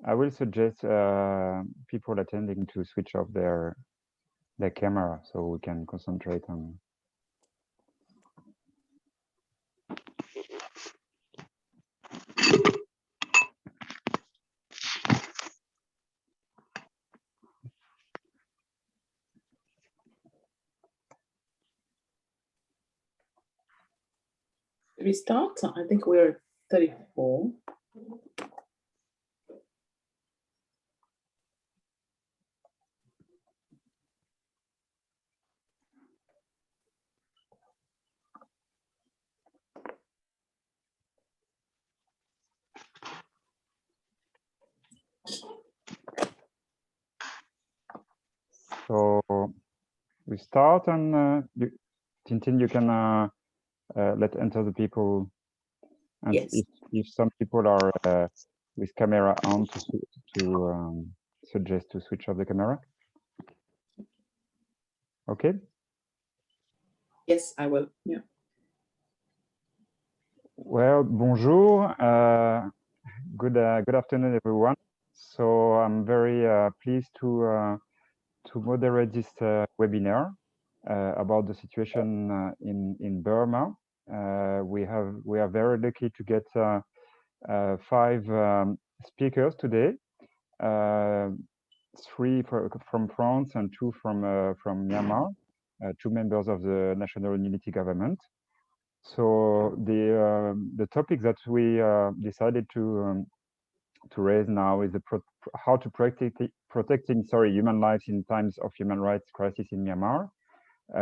I will suggest people attending to switch off their camera so we can concentrate on. Did we start? I think we're 34. So we start, and Tintin, you can let enter the people, and yes. if some people are with camera on, to suggest to switch off the camera. Okay. Yes, I will. Yeah. Well, bonjour. Good afternoon, everyone. So I'm very pleased to moderate this webinar about the situation in Burma. We are very lucky to get 5 speakers today. 3 from France and 2 from Myanmar, 2 members of the National Unity Government. So the topic that we decided to raise now is how to protecting human lives in times of human rights crisis in Myanmar.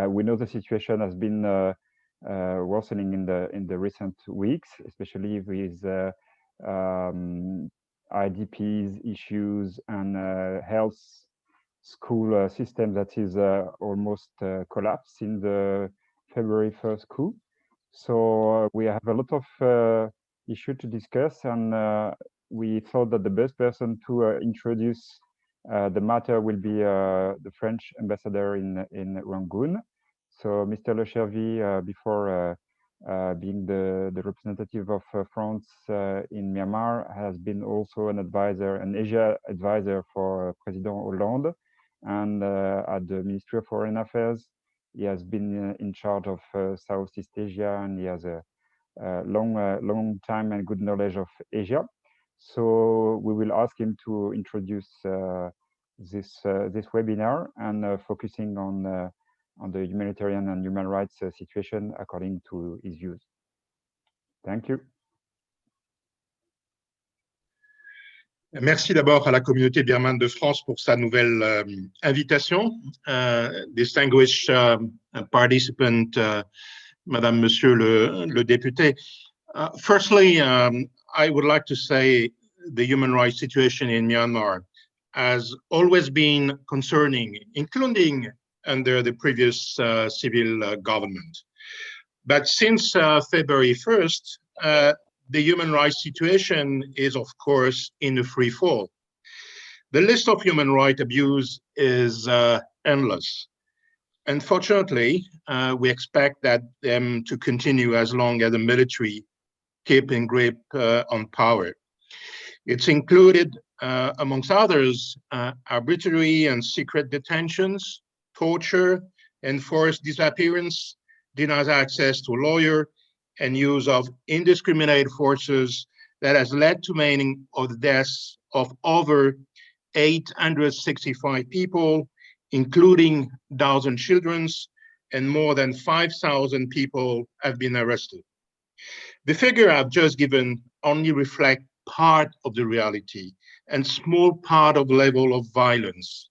We know the situation has been worsening in the recent weeks, especially with IDPs issues and health school system that is almost collapsed in the February 1st coup. So we have a lot of issues to discuss, and we thought that the best person to introduce the matter will be the French ambassador in Rangoon. So Mr. Le Chervy, before being the representative of France in Myanmar, has been also an advisor, an Asia advisor for President Hollande, and at the Ministry of Foreign Affairs. He has been in charge of Southeast Asia, and he has a long time and good knowledge of Asia. So we will ask him to introduce this webinar and focusing on the humanitarian and human rights situation according to his views. Thank you. Merci d'abord à la communauté birmane de France pour sa nouvelle invitation. Distinguished participant, Madame, Monsieur le député. Firstly, I would like to say the human rights situation in Myanmar has always been concerning, including under the previous civil government. But since February 1st, the human rights situation is, of course, in a free fall. The list of human rights abuse is endless. Unfortunately, we expect them to continue as long as the military keep in grip on power. It's included, amongst others, arbitrary and secret detentions, torture, enforced disappearance, denies access to a lawyer, and use of indiscriminate forces that has led to many of the deaths of over 865 people, including 1,000 children, and more than 5,000 people have been arrested. The figure I've just given only reflect part of the reality and small part of the level of violence.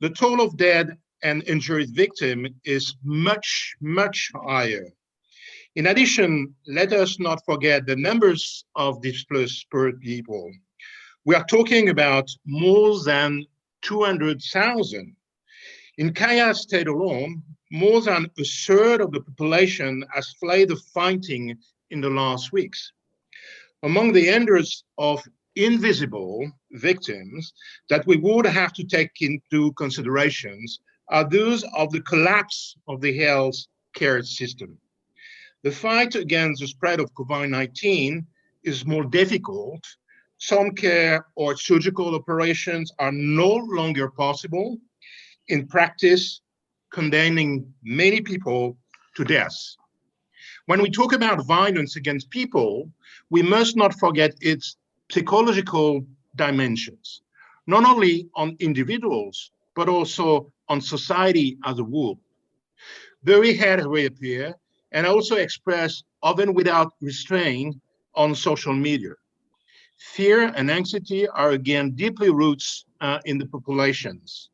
The total of dead and injured victims is much, much higher. In addition, let us not forget the numbers of displaced people. We are talking about more than 200,000. In Kaya state alone, more than a third of the population has fled the fighting in the last weeks. Among the hundreds of invisible victims that we would have to take into considerations are those of the collapse of the health care system. The fight against the spread of COVID-19 is more difficult Some care or surgical operations are no longer possible, in practice, condemning many people to death. When we talk about violence against people, we must not forget its psychological dimensions, not only on individuals, but also on society as a whole. Very head reappear and also express, often without restraint, on social media. Fear and anxiety are again deeply roots in the populations.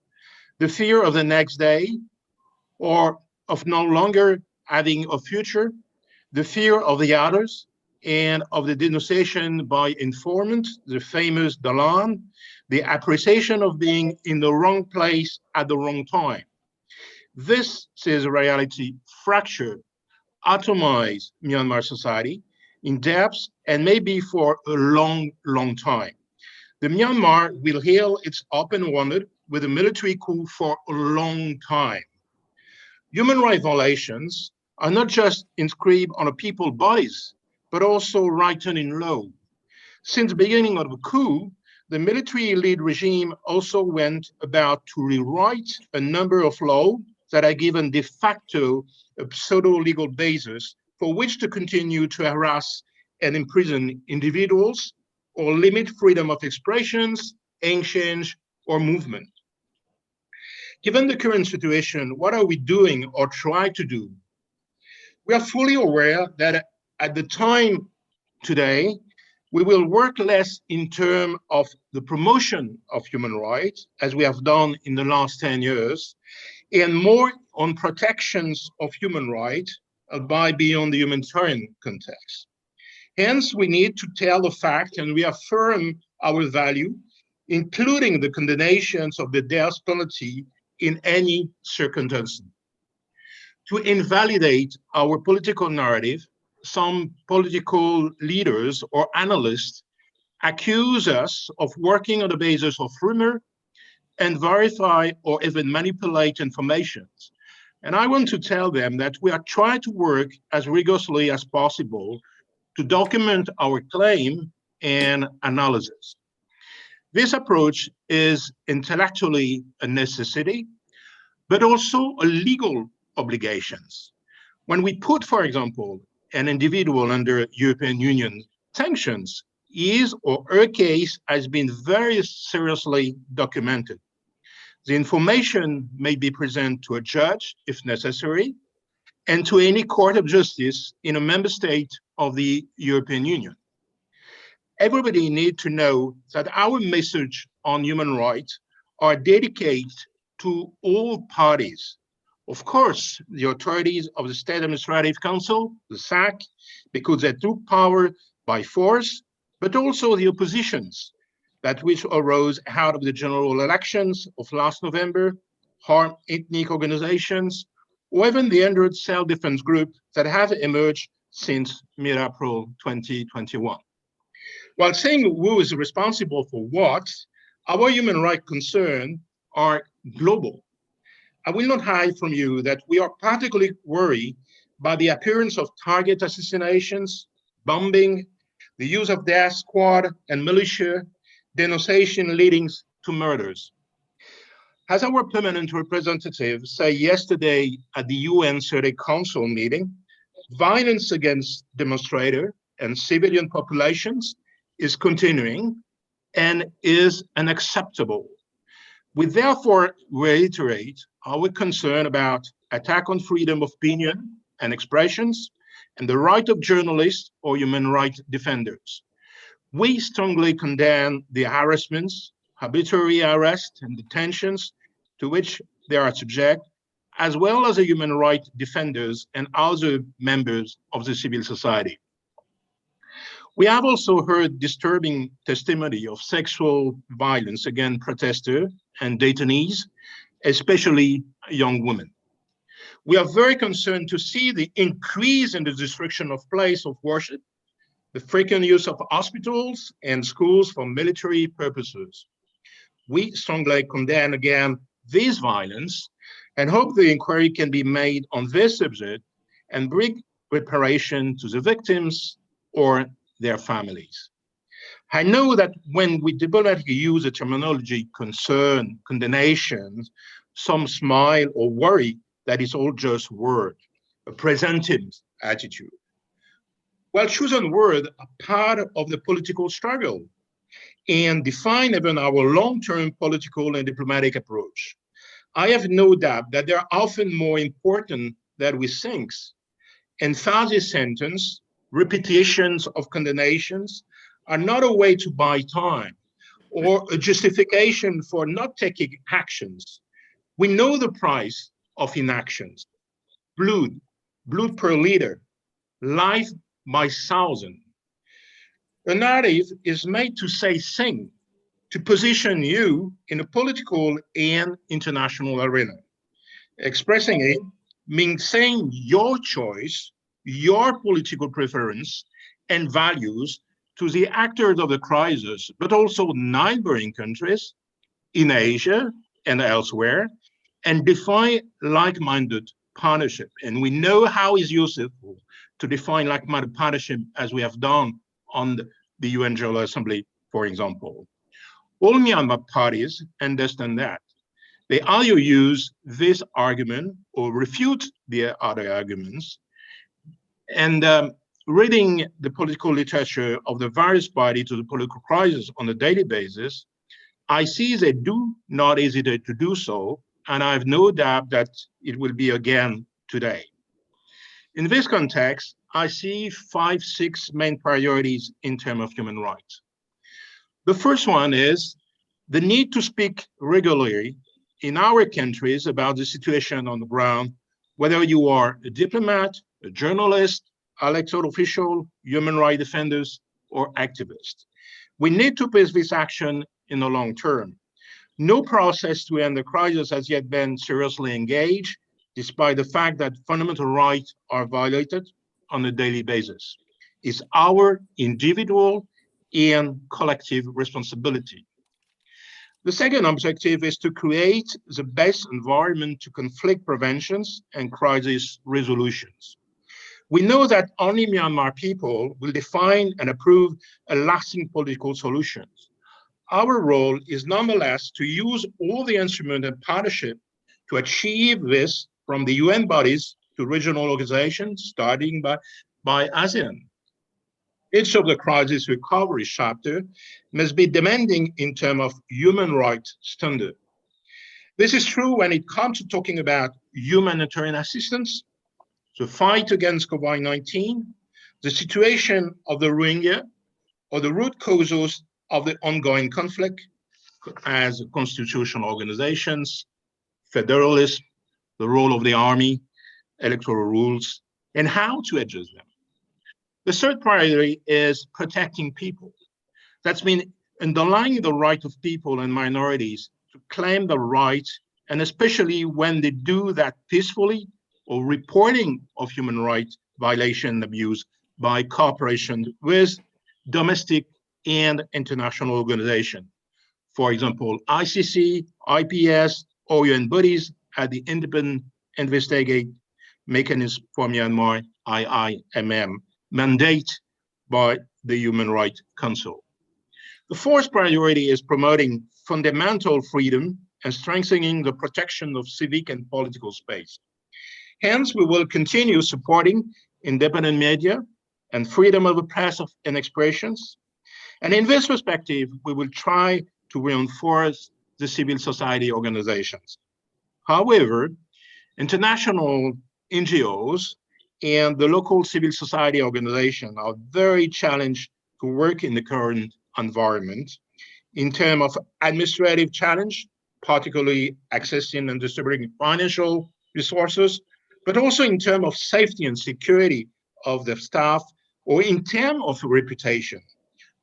The fear of the next day, or of no longer having a future, the fear of the others, and of the denunciation by informant, the famous Dalan, the appreciation of being in the wrong place at the wrong time. This, says reality, fracture, atomize Myanmar society in depth and maybe for a long, long time. The Myanmar will heal its open wound with a military coup for a long time. Human rights violations are not just inscribed on a people's bodies, but also written in law. Since the beginning of the coup, the military-led regime also went about to rewrite a number of laws that are given de facto a pseudo-legal basis for which to continue to harass and imprison individuals or limit freedom of expressions, exchange, or movement. Given the current situation, what are we doing or try to do? We are fully aware that at the time today, we will work less in terms of the promotion of human rights, as we have done in the last 10 years, and more on protections of human rights by beyond the humanitarian context. Hence, we need to tell the fact and reaffirm our value, including the condemnations of the death penalty in any circumstance. To invalidate our political narrative, some political leaders or analysts accuse us of working on the basis of rumor and verify or even manipulate information. And I want to tell them that we are trying to work as rigorously as possible to document our claim and analysis. This approach is intellectually a necessity, but also a legal obligations. When we put, for example, an individual under European Union sanctions, his or her case has been very seriously documented. The information may be presented to a judge if necessary, and to any court of justice in a member state of the European Union. Everybody needs to know that our message on human rights are dedicated to all parties. Of course, the authorities of the State Administrative Council, the SAC, because they took power by force, but also the oppositions, that which arose out of the general elections of last November, harmed ethnic organizations, or even the 100 self-defense groups that have emerged since mid-April 2021. While saying who is responsible for what, our human rights concerns are global. I will not hide from you that we are particularly worried by the appearance of target assassinations, bombing, the use of death squad and militia, denunciation leading to murders. As our permanent representative said yesterday at the UN Security Council meeting, violence against demonstrators and civilian populations is continuing and is unacceptable. We therefore reiterate our concern about attack on freedom of opinion and expressions and the right of journalists or human rights defenders. We strongly condemn the harassments, arbitrary arrests and detentions to which they are subject, as well as the human rights defenders and other members of the civil society. We have also heard disturbing testimony of sexual violence against protesters and detainees, especially young women. We are very concerned to see the increase in the destruction of places of worship, the frequent use of hospitals and schools for military purposes. We strongly condemn again this violence and hope the inquiry can be made on this subject and bring reparation to the victims or their families. I know that when we diplomatically use the terminology concern, condemnation, some smile or worry that it's all just word, a presented attitude. Well, chosen words are part of the political struggle and define even our long-term political and diplomatic approach. I have no doubt that they are often more important than we think. Emphasis sentence, repetitions of condemnations are not a way to buy time or a justification for not taking actions. We know the price of inactions. Blood per liter, life by thousand. A narrative is made to say thing, to position you in a political and international arena. Expressing it means saying your choice, your political preference and values to the actors of the crisis, but also neighboring countries in Asia and elsewhere, and define like-minded partnership. And we know how it's useful to define like-minded partnership as we have done on the UN General Assembly, for example. All Myanmar parties understand that. They either use this argument or refute the other arguments. And reading the political literature of the various parties to the political crisis on a daily basis, I see they do not hesitate to do so, and I have no doubt that it will be again today. In this context, I see 5-6 main priorities in terms of human rights. The first one is the need to speak regularly in our countries about the situation on the ground, whether you are a diplomat, a journalist, elected official, human rights defenders, or activists. We need to pace this action in the long term. No process to end the crisis has yet been seriously engaged, despite the fact that fundamental rights are violated on a daily basis. It's our individual and collective responsibility. The second objective is to create the best environment to conflict preventions and crisis resolutions. We know that only Myanmar people will define and approve a lasting political solution. Our role is nonetheless to use all the instruments and partnership to achieve this, from the UN bodies to regional organizations, starting by ASEAN. Each of the crisis recovery chapter must be demanding in terms of human rights standard. This is true when it comes to talking about humanitarian assistance, the fight against COVID-19, the situation of the Rohingya, or the root causes of the ongoing conflict as constitutional organizations, federalism, the role of the army, electoral rules, and how to address them. The third priority is protecting people. That's mean underlying the right of people and minorities to claim the right, and especially when they do that peacefully, or reporting of human rights violation and abuse by cooperation with domestic and international organizations. For example, ICC, IPS, or UN bodies at the Independent Investigate Mechanism for Myanmar, IIMM, mandate by the Human Rights Council. The fourth priority is promoting fundamental freedom and strengthening the protection of civic and political space. Hence, we will continue supporting independent media and freedom of the press and expressions. And in this perspective, we will try to reinforce the civil society organizations. However, international NGOs and the local civil society organizations are very challenged to work in the current environment in terms of administrative challenge, particularly accessing and distributing financial resources, but also in terms of safety and security of the staff, or in terms of reputation.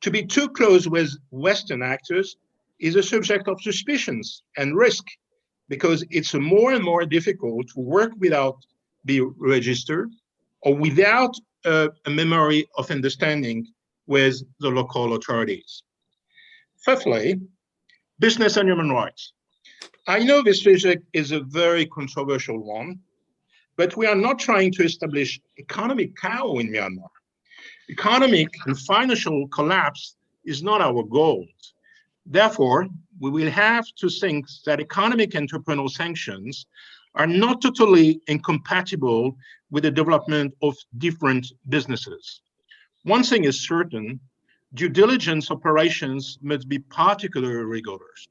To be too close with Western actors is a subject of suspicions and risk, because it's more and more difficult to work without being registered or without a memory of understanding with the local authorities. Fifthly, business and human rights. I know this subject is a very controversial one, but we are not trying to establish economic chaos in Myanmar. Economic and financial collapse is not our goal. Therefore, we will have to think that economic entrepreneurial sanctions are not totally incompatible with the development of different businesses. One thing is certain, due diligence operations must be particularly rigorous.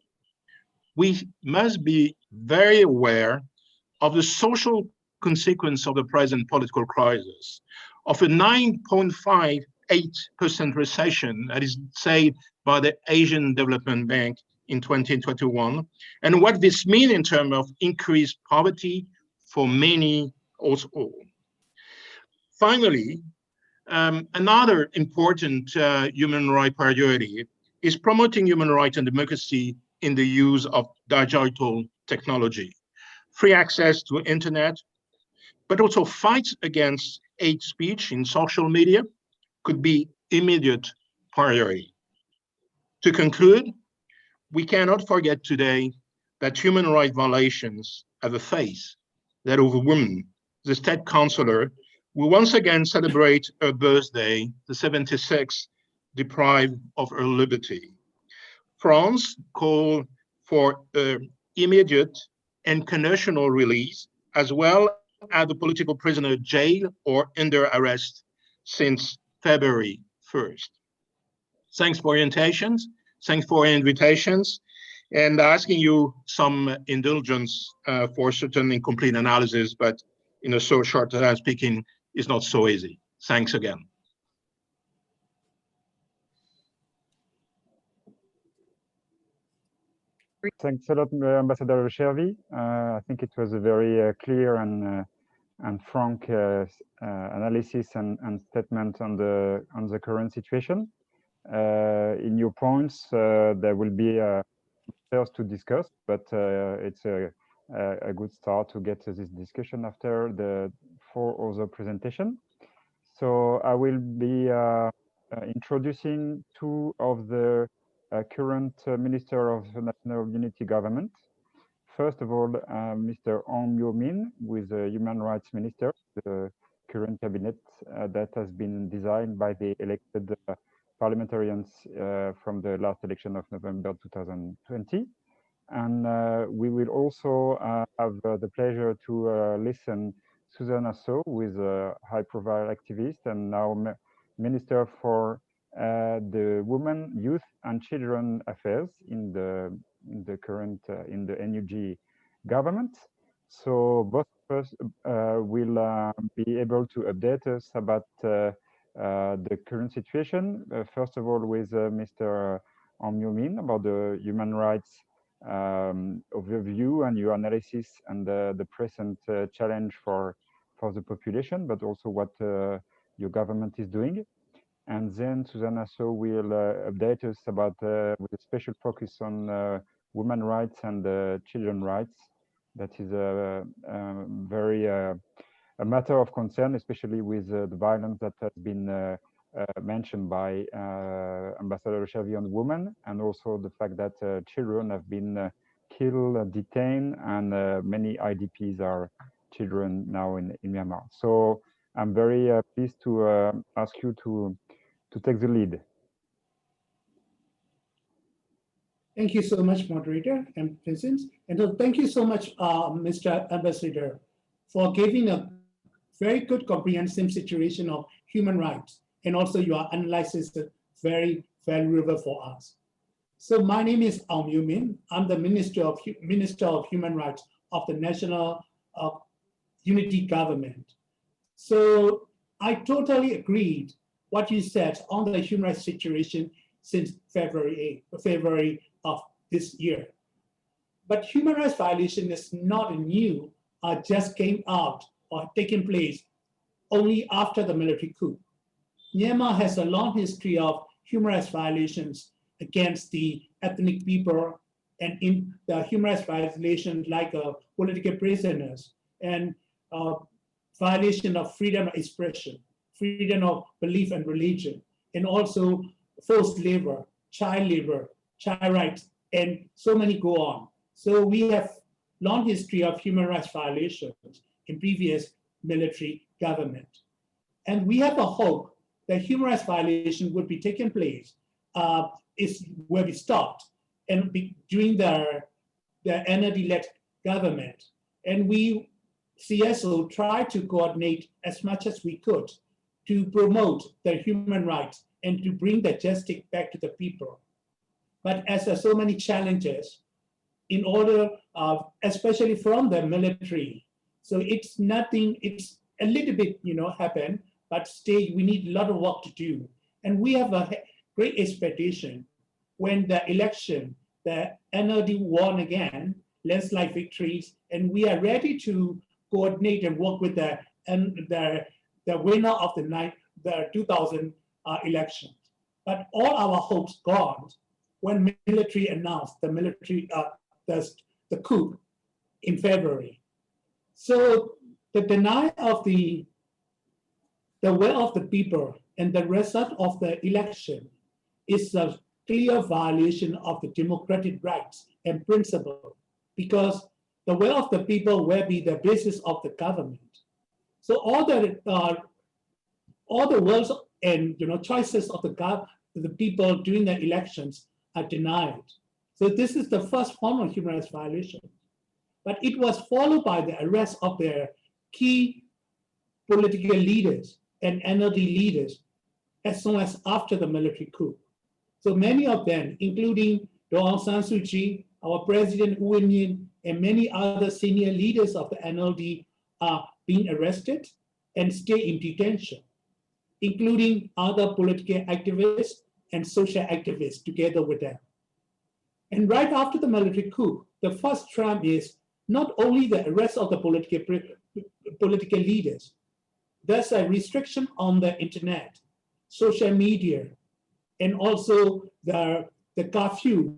We must be very aware of the social consequence of the present political crisis, of a 9.58% recession that is said by the Asian Development Bank in 2021, and what this means in terms of increased poverty for many also. Finally, another important human rights priority is promoting human rights and democracy in the use of digital technology, free access to internet, but also fights against hate speech in social media could be immediate priority. To conclude, we cannot forget today that human rights violations have a face, that of a woman, the state councillor, will once again celebrate her birthday, the 76th, deprived of her liberty. France called for immediate and conditional release, as well as the political prisoner jailed or under arrest since February 1st. Thanks for your invitations. Thanks for your invitations, and asking you some indulgence for certain incomplete analysis, but in a so short time speaking is not so easy. Thanks again. Thanks a lot, Ambassador Chervi. I think it was a very clear and frank analysis and statement on the current situation. In your points, there will be first to discuss, but it's a good start to get this discussion after the 4 other presentation. So I will be introducing 2 of the current Minister of National Unity Government. First of all, Mr. Aung Myo Min, who is the Human Rights Minister, the current cabinet that has been designed by the elected parliamentarians from the last election of November 2020. And we will also have the pleasure to listen Susanna Cso, who is a high-profile activist and now Minister for the Women, Youth and Children Affairs in the current in the NUG government. So both of us will be able to update us about the current situation. First of all, with Mr. Aung Myo Min about the human rights overview and your analysis and the present challenge for the population, but also what your government is doing. And then Susanna Cso will update us about with a special focus on women rights and children rights. That is a very a matter of concern, especially with the violence that has been mentioned by Ambassador Chervi on women, and also the fact that children have been killed, detained, and many IDPs are children now in Myanmar. So I'm very pleased to ask you to take the lead. Thank you so much, moderator and presence. And thank you so much, Mr. Ambassador, for giving a very good comprehensive situation of human rights. And also your analysis is very valuable for us. So my name is Aung Myo Min. I'm the Minister of Human Rights of the National Unity Government. So I totally agreed what you said on the human rights situation since February of this year. But human rights violation is not new, just came out or taken place only after the military coup. Myanmar has a long history of human rights violations against the ethnic people, and in the human rights violations like political prisoners and violation of freedom of expression, freedom of belief and religion, and also forced labor, child rights, and so many go on. So we have long history of human rights violations in previous military government. And we have a hope that human rights violation would be taking place is where we stopped, and during the NLD-led government, and we CSO tried to coordinate as much as we could to promote the human rights and to bring the justice back to the people. But as there are so many challenges, in order, especially from the military, so it's nothing. It's a little bit, happen, but still we need a lot of work to do, and we have a great expectation when the election, the NLD won again, landslide victories, and we are ready to coordinate and work with the winner of the 2000 election. But all our hopes gone when military announced the coup in February. So the denial of the will of the people and the result of the election is a clear violation of the democratic rights and principle, because the will of the people will be the basis of the government. So all the wills and choices of the people during the elections are denied. So this is the first form of human rights violation. But it was followed by the arrest of their key political leaders and NLD leaders as soon as after the military coup. So many of them, including Aung San Suu Kyi, our President U Win Myint, and many other senior leaders of the NLD are being arrested and stay in detention, including other political activists and social activists together with them. And right after the military coup, the first trend is not only the arrest of the political leaders, there's a restriction on the internet, social media, and also the curfew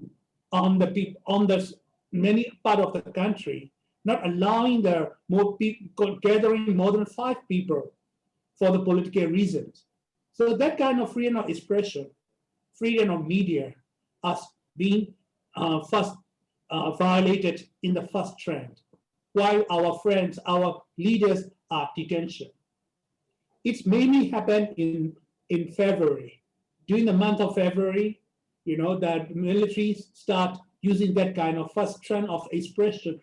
on the many part of the country, not allowing the more people gathering more than 5 people for the political reasons. So that kind of freedom of expression, freedom of media, are being first violated in the first trend, while our friends, our leaders are detention. It's mainly happened in February. During the month of February, the military start using that kind of first trend of expression,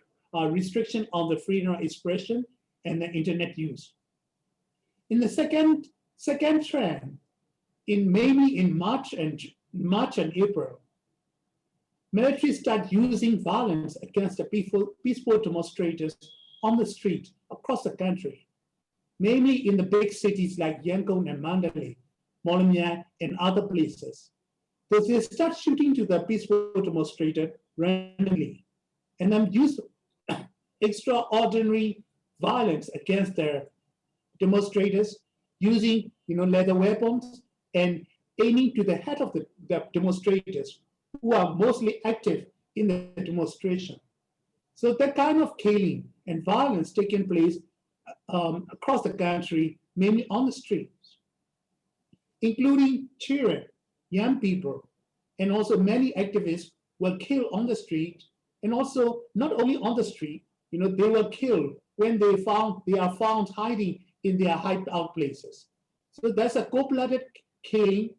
restriction on the freedom of expression and the internet use. In the second trend, mainly in March and April, military start using violence against the peaceful demonstrators on the street across the country, mainly in the big cities like Yangon and Mandalay, Molomyang, and other places. So they start shooting to the peaceful demonstrator randomly, and then use extraordinary violence against their demonstrators, using leather weapons and aiming to the head of the demonstrators, who are mostly active in the demonstration. So that kind of killing and violence taking place across the country, mainly on the streets, including children, young people, and also many activists were killed on the street, and also not only on the street, they were killed when they are found hiding in their hideout places. So that's a cold-blooded killing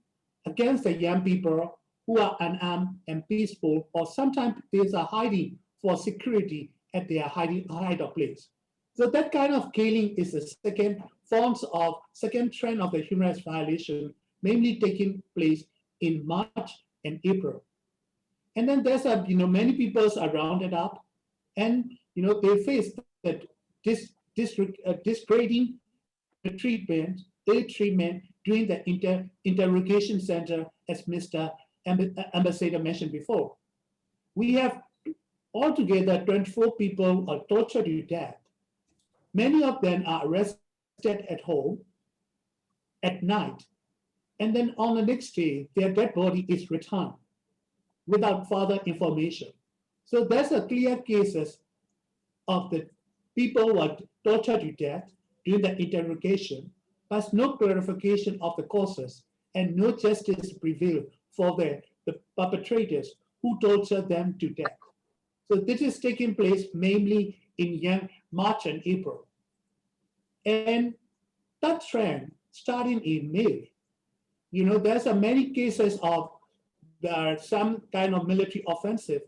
against the young people who are unarmed and peaceful, or sometimes they are hiding for security at their hideout place. So that kind of killing is the second trend of the human rights violation, mainly taking place in March and April. And then there's many people are rounded up, and they face that disgrading treatment, ill treatment during the interrogation center, as Mr. Ambassador mentioned before. We have altogether 24 people are tortured to death. Many of them are arrested at home at night, and then on the next day, their dead body is returned without further information. So there's a clear cases of the people who are tortured to death during the interrogation, but no clarification of the causes and no justice prevail for the perpetrators who tortured them to death. So this is taking place mainly in March and April. And that trend starting in May, there's many cases of there are some kind of military offensive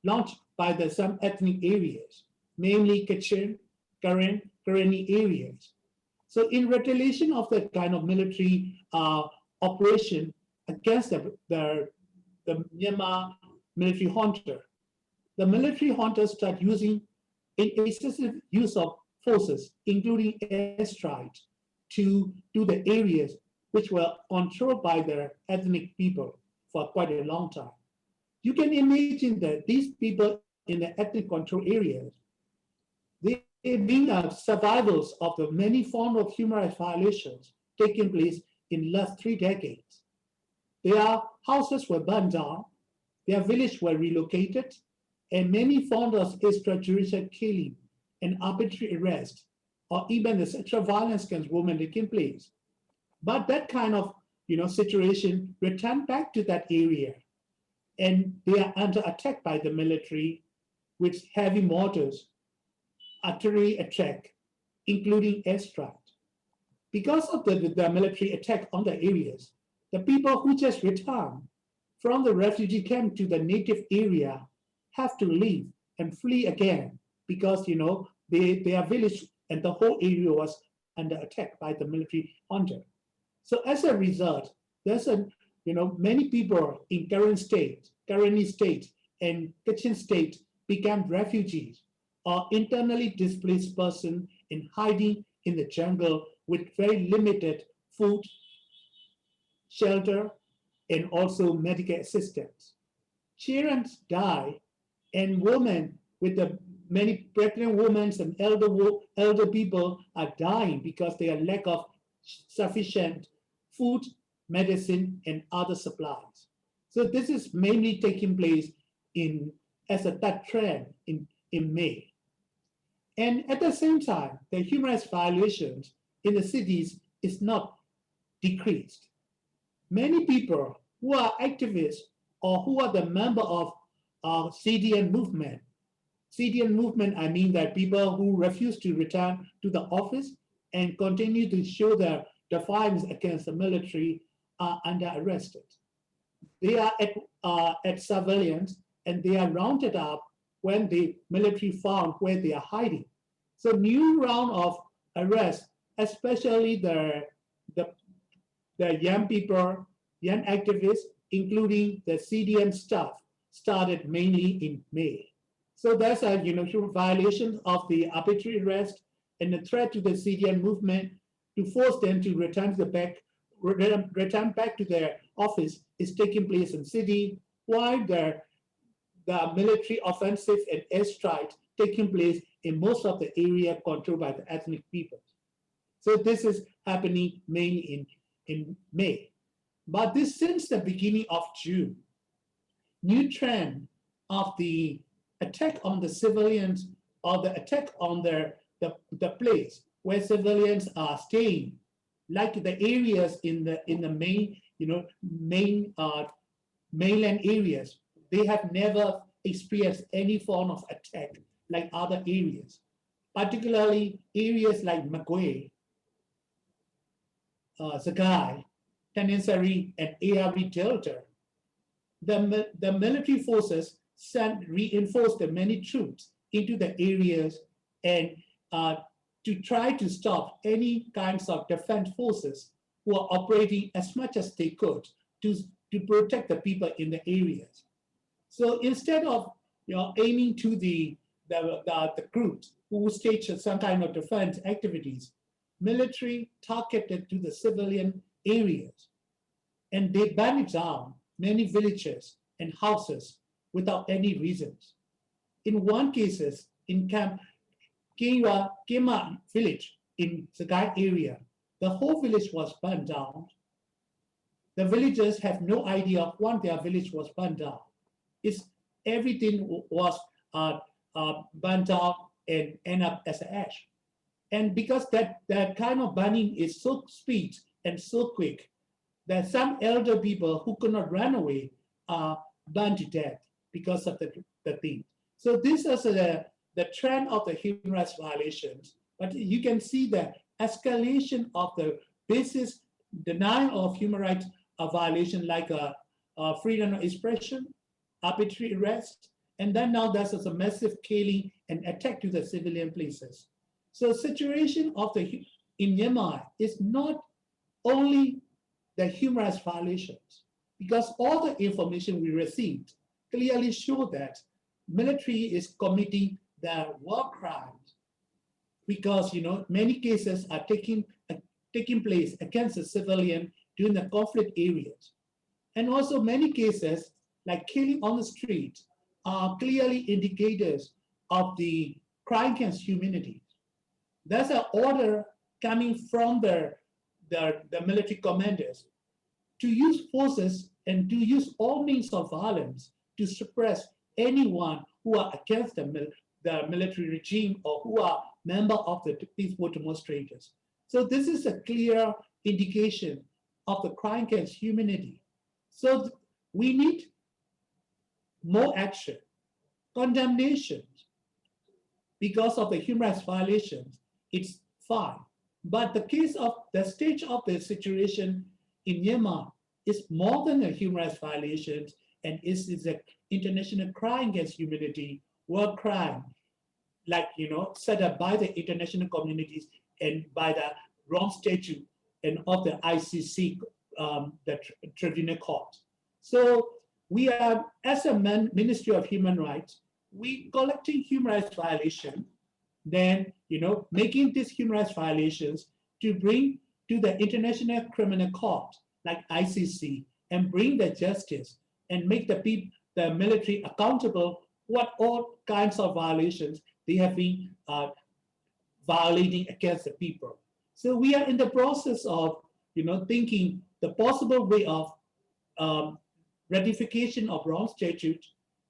launched by some ethnic areas, namely Kachin, Karen, Karenni areas. So in retaliation of that kind of military operation against the Myanmar military junta, the military hunters start using excessive use of forces, including airstrikes, to the areas which were controlled by their ethnic people for quite a long time. You can imagine that these people in the ethnic control areas, they've been survivors of the many forms of human rights violations taking place in the last 3 decades. Their houses were burned down, their villages were relocated, and many forms of extrajudicial killing and arbitrary arrest, or even the sexual violence against women taking place. But that kind of situation returned back to that area, and they are under attack by the military with heavy mortars, artillery attack, including airstrike. Because of the military attack on the areas, the people who just returned from the refugee camp to the native area have to leave and flee again because their village and the whole area was under attack by the military junta. So as a result, there's many people in Karenni state and Kachin state became refugees or internally displaced person in hiding in the jungle with very limited food, shelter, and also medical assistance. Children die, and women with the many pregnant women and elder people are dying because they are lack of sufficient food, medicine, and other supplies. So this is mainly taking place as a third trend in May. And at the same time, the human rights violations in the cities is not decreased. Many people who are activists or who are the member of CDN movement, I mean that people who refuse to return to the office and continue to show their defiance against the military are under arrested. They are at surveillance and they are rounded up when the military found where they are hiding. So new round of arrests, especially the young people, young activists, including the CDN staff, started mainly in May. So that's a violation of the arbitrary arrest and the threat to the CDN movement to force them to return back to their office is taking place in city, while the military offensive and airstrikes taking place in most of the area controlled by the ethnic people. So this is happening mainly in May. But this since the beginning of June, new trend of the attack on the civilians or the attack on the place where civilians are staying, like the areas in the main mainland areas, they have never experienced any form of attack like other areas, particularly areas like Magwe, Sagai, Tanensari, and ARV Delta. The military forces reinforced the many troops into the areas and to try to stop any kinds of defense forces who are operating as much as they could to protect the people in the areas. So instead of aiming to the groups who stage some kind of defense activities, military targeted to the civilian areas, and they burned down many villages and houses without any reasons. In one cases, in Camp Kema village in Sagai area, the whole village was burned down. The villagers have no idea when their village was burned down. Everything was burned down and end up as ash. And because that kind of burning is so speed and so quick, that some elder people who could not run away are burned to death because of the thing. So this is the trend of the human rights violations. But you can see the escalation of the basis denial of human rights violation, like freedom of expression, arbitrary arrest, and then now there's a massive killing and attack to the civilian places. So situation of the in Myanmar is not only the human rights violations, because all the information we received clearly show that military is committing the war crimes, because many cases are taking place against the civilian during the conflict areas. And also many cases like killing on the street are clearly indicators of the crime against humanity. There's an order coming from the military commanders to use forces and to use all means of violence to suppress anyone who are against the military regime or who are member of the peaceful demonstrators. So this is a clear indication of the crime against humanity. So we need more action, condemnations. Because of the human rights violations, it's fine. But the case of the stage of the situation in Myanmar is more than a human rights violations, and is an international crime against humanity, war crime, like set up by the international communities and by the Rome Statute and of the ICC, the Tribunal Court. So we are, as a Ministry of Human Rights, we collecting human rights violation, then making these human rights violations to bring to the International Criminal Court like ICC and bring the justice and make the military accountable what all kinds of violations they have been violating against the people. So we are in the process of thinking the possible way of ratification of Rome Statute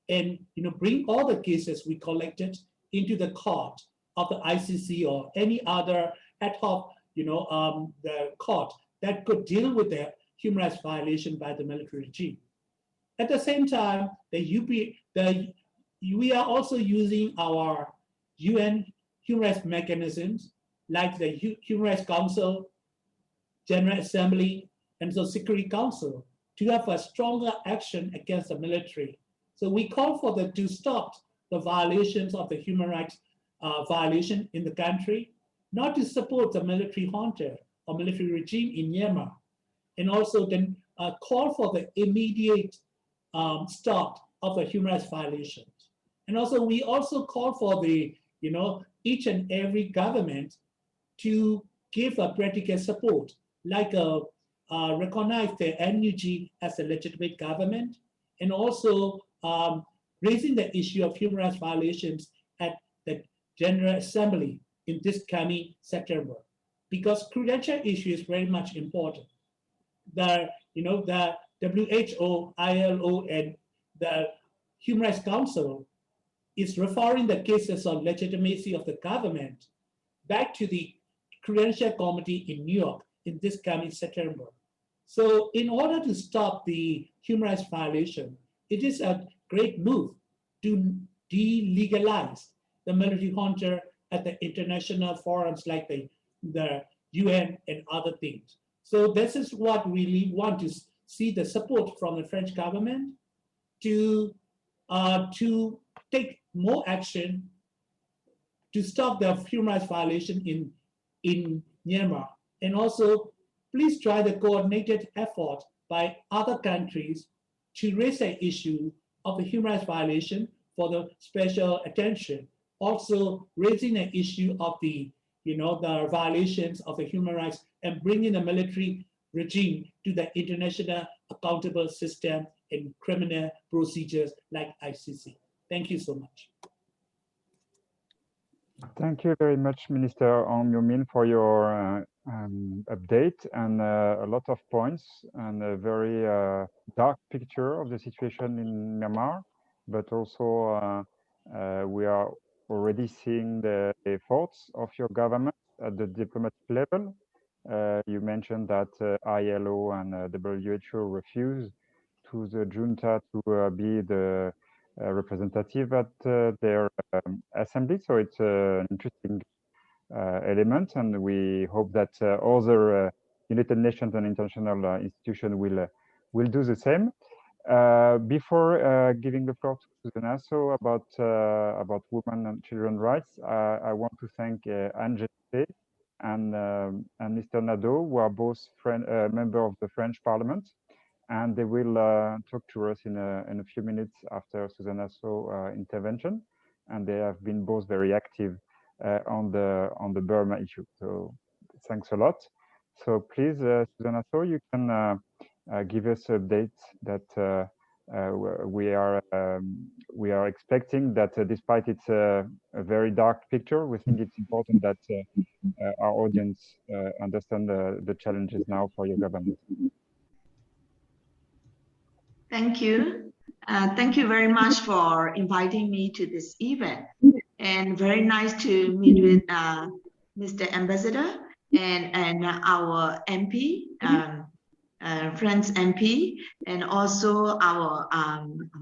and bring all the cases we collected into the court of the ICC or any other ad hoc the court that could deal with the human rights violation by the military regime. At the same time, we are also using our UN human rights mechanisms like the Human Rights Council, General Assembly, and the Security Council to have a stronger action against the military. So we call for to stop the violations of the human rights violation in the country, not to support the military junta or military regime in Myanmar, and also then call for the immediate stop of the human rights violations. And also we also call for the each and every government to give a practical support, like recognize the NUG as a legitimate government, and also raising the issue of human rights violations at the General Assembly in this coming September, because credential issue is very much important. The WHO, ILO, and the Human Rights Council is referring the cases of legitimacy of the government back to the Credential Committee in New York in this coming September. So in order to stop the human rights violation, it is a great move to delegalize the military junta at the international forums like the UN and other things. So this is what we really want to see the support from the French government to take more action to stop the human rights violation in Myanmar. And also, please try the coordinated effort by other countries to raise the issue of the human rights violation for the special attention. Also, raising the issue of the violations of the human rights and bringing the military regime to the international accountable system and criminal procedures like ICC. Thank you so much. Thank you very much, Minister Aung Myo Min, for your update and a lot of points and a very dark picture of the situation in Myanmar, but also we are already seeing the efforts of your government at the diplomatic level. You mentioned that ILO and WHO refused to the junta to be the representative at their assembly. So it's an interesting element, and we hope that other United Nations and international institutions will do the same. Before giving the floor to Cso about women and children rights, I want to thank Angèle and Mr. Nadeau, who are both member of the French Parliament, and they will talk to us in a few minutes after Cso intervention, and they have been both very active on the Burma issue. So thanks a lot. So please, Cso, you can give us updates that we are expecting that despite it's a very dark picture, we think it's important that our audience understand the challenges now for your government. Thank you. Thank you very much for inviting me to this event. And very nice to meet with Mr. Ambassador and our MP, French MP, and also our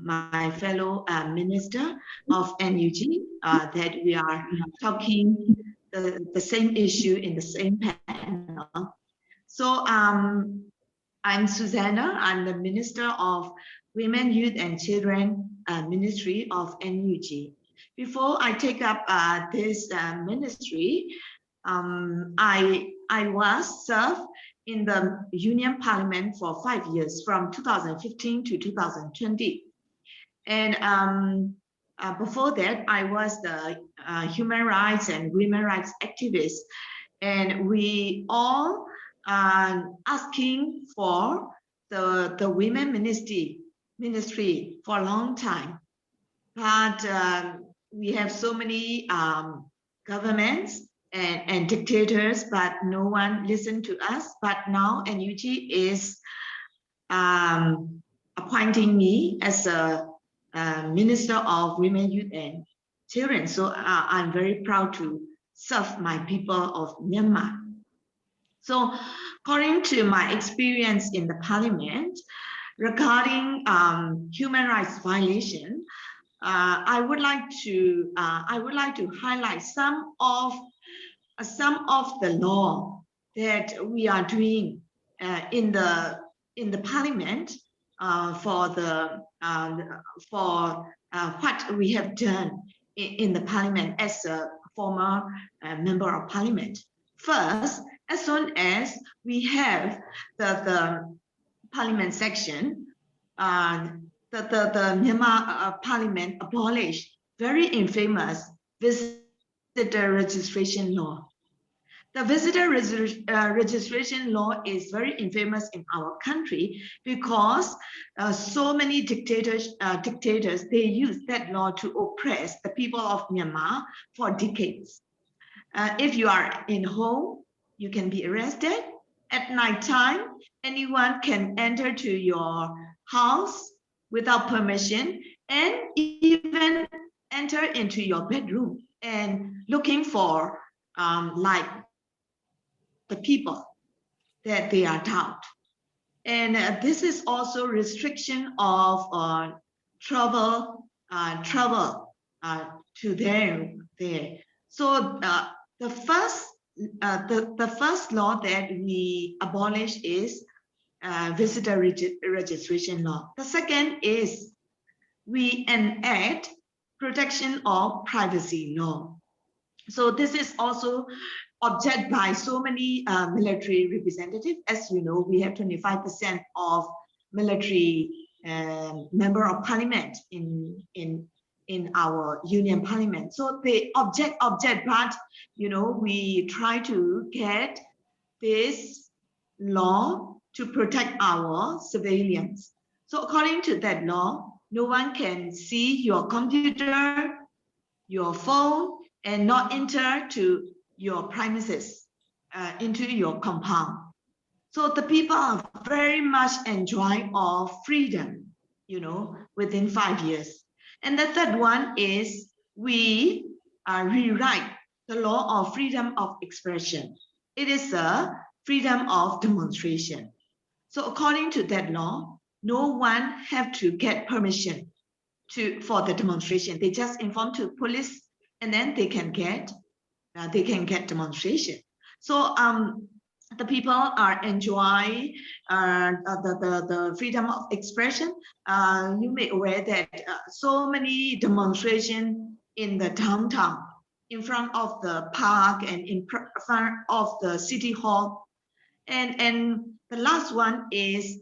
my fellow Minister of NUG, that we are talking the same issue in the same panel. So I'm Susanna. I'm the Minister of Women, Youth and Children Ministry of NUG. Before I take up this ministry, I was served in the Union Parliament for 5 years, from 2015 to 2020. And before that, I was the human rights and women rights activist. And we all asking for the women ministry for a long time. But we have so many governments and dictators, but no one listened to us. But now NUG is appointing me as a Minister of Women, Youth and Children. So I'm very proud to serve my people of Myanmar. So according to my experience in the Parliament regarding human rights violation, I would like to highlight some of the law that we are doing in the Parliament for what we have done in the Parliament as a former member of Parliament. First, as soon as we have the Parliament section, the Myanmar Parliament abolished very infamous visitor registration law. The visitor registration law is very infamous in our country because so many dictators they use that law to oppress the people of Myanmar for decades. If you are in home, you can be arrested. At night time, anyone can enter to your house without permission and even enter into your bedroom and looking for like the people that they are doubt. And this is also restriction of travel to them there. So the first law that we abolish is visitor registration law. The second is we enact protection of privacy law. So this is also objected by so many military representatives. As you know, we have 25% of military member of parliament in our union parliament. So they object, but you know, we try to get this law to protect our civilians. So according to that law, no one can see your computer, your phone, and not enter to your premises, into your compound. So the people are very much enjoying of freedom, you know, within 5 years. And the third one is we rewrite the law of freedom of expression. It is a freedom of demonstration. So according to that law, no one have to get permission for the demonstration. They just inform to police, and then they can get demonstration. So the people are enjoying the freedom of expression. You may aware that so many demonstrations in the downtown, in front of the park and in front of the city hall. And the last one is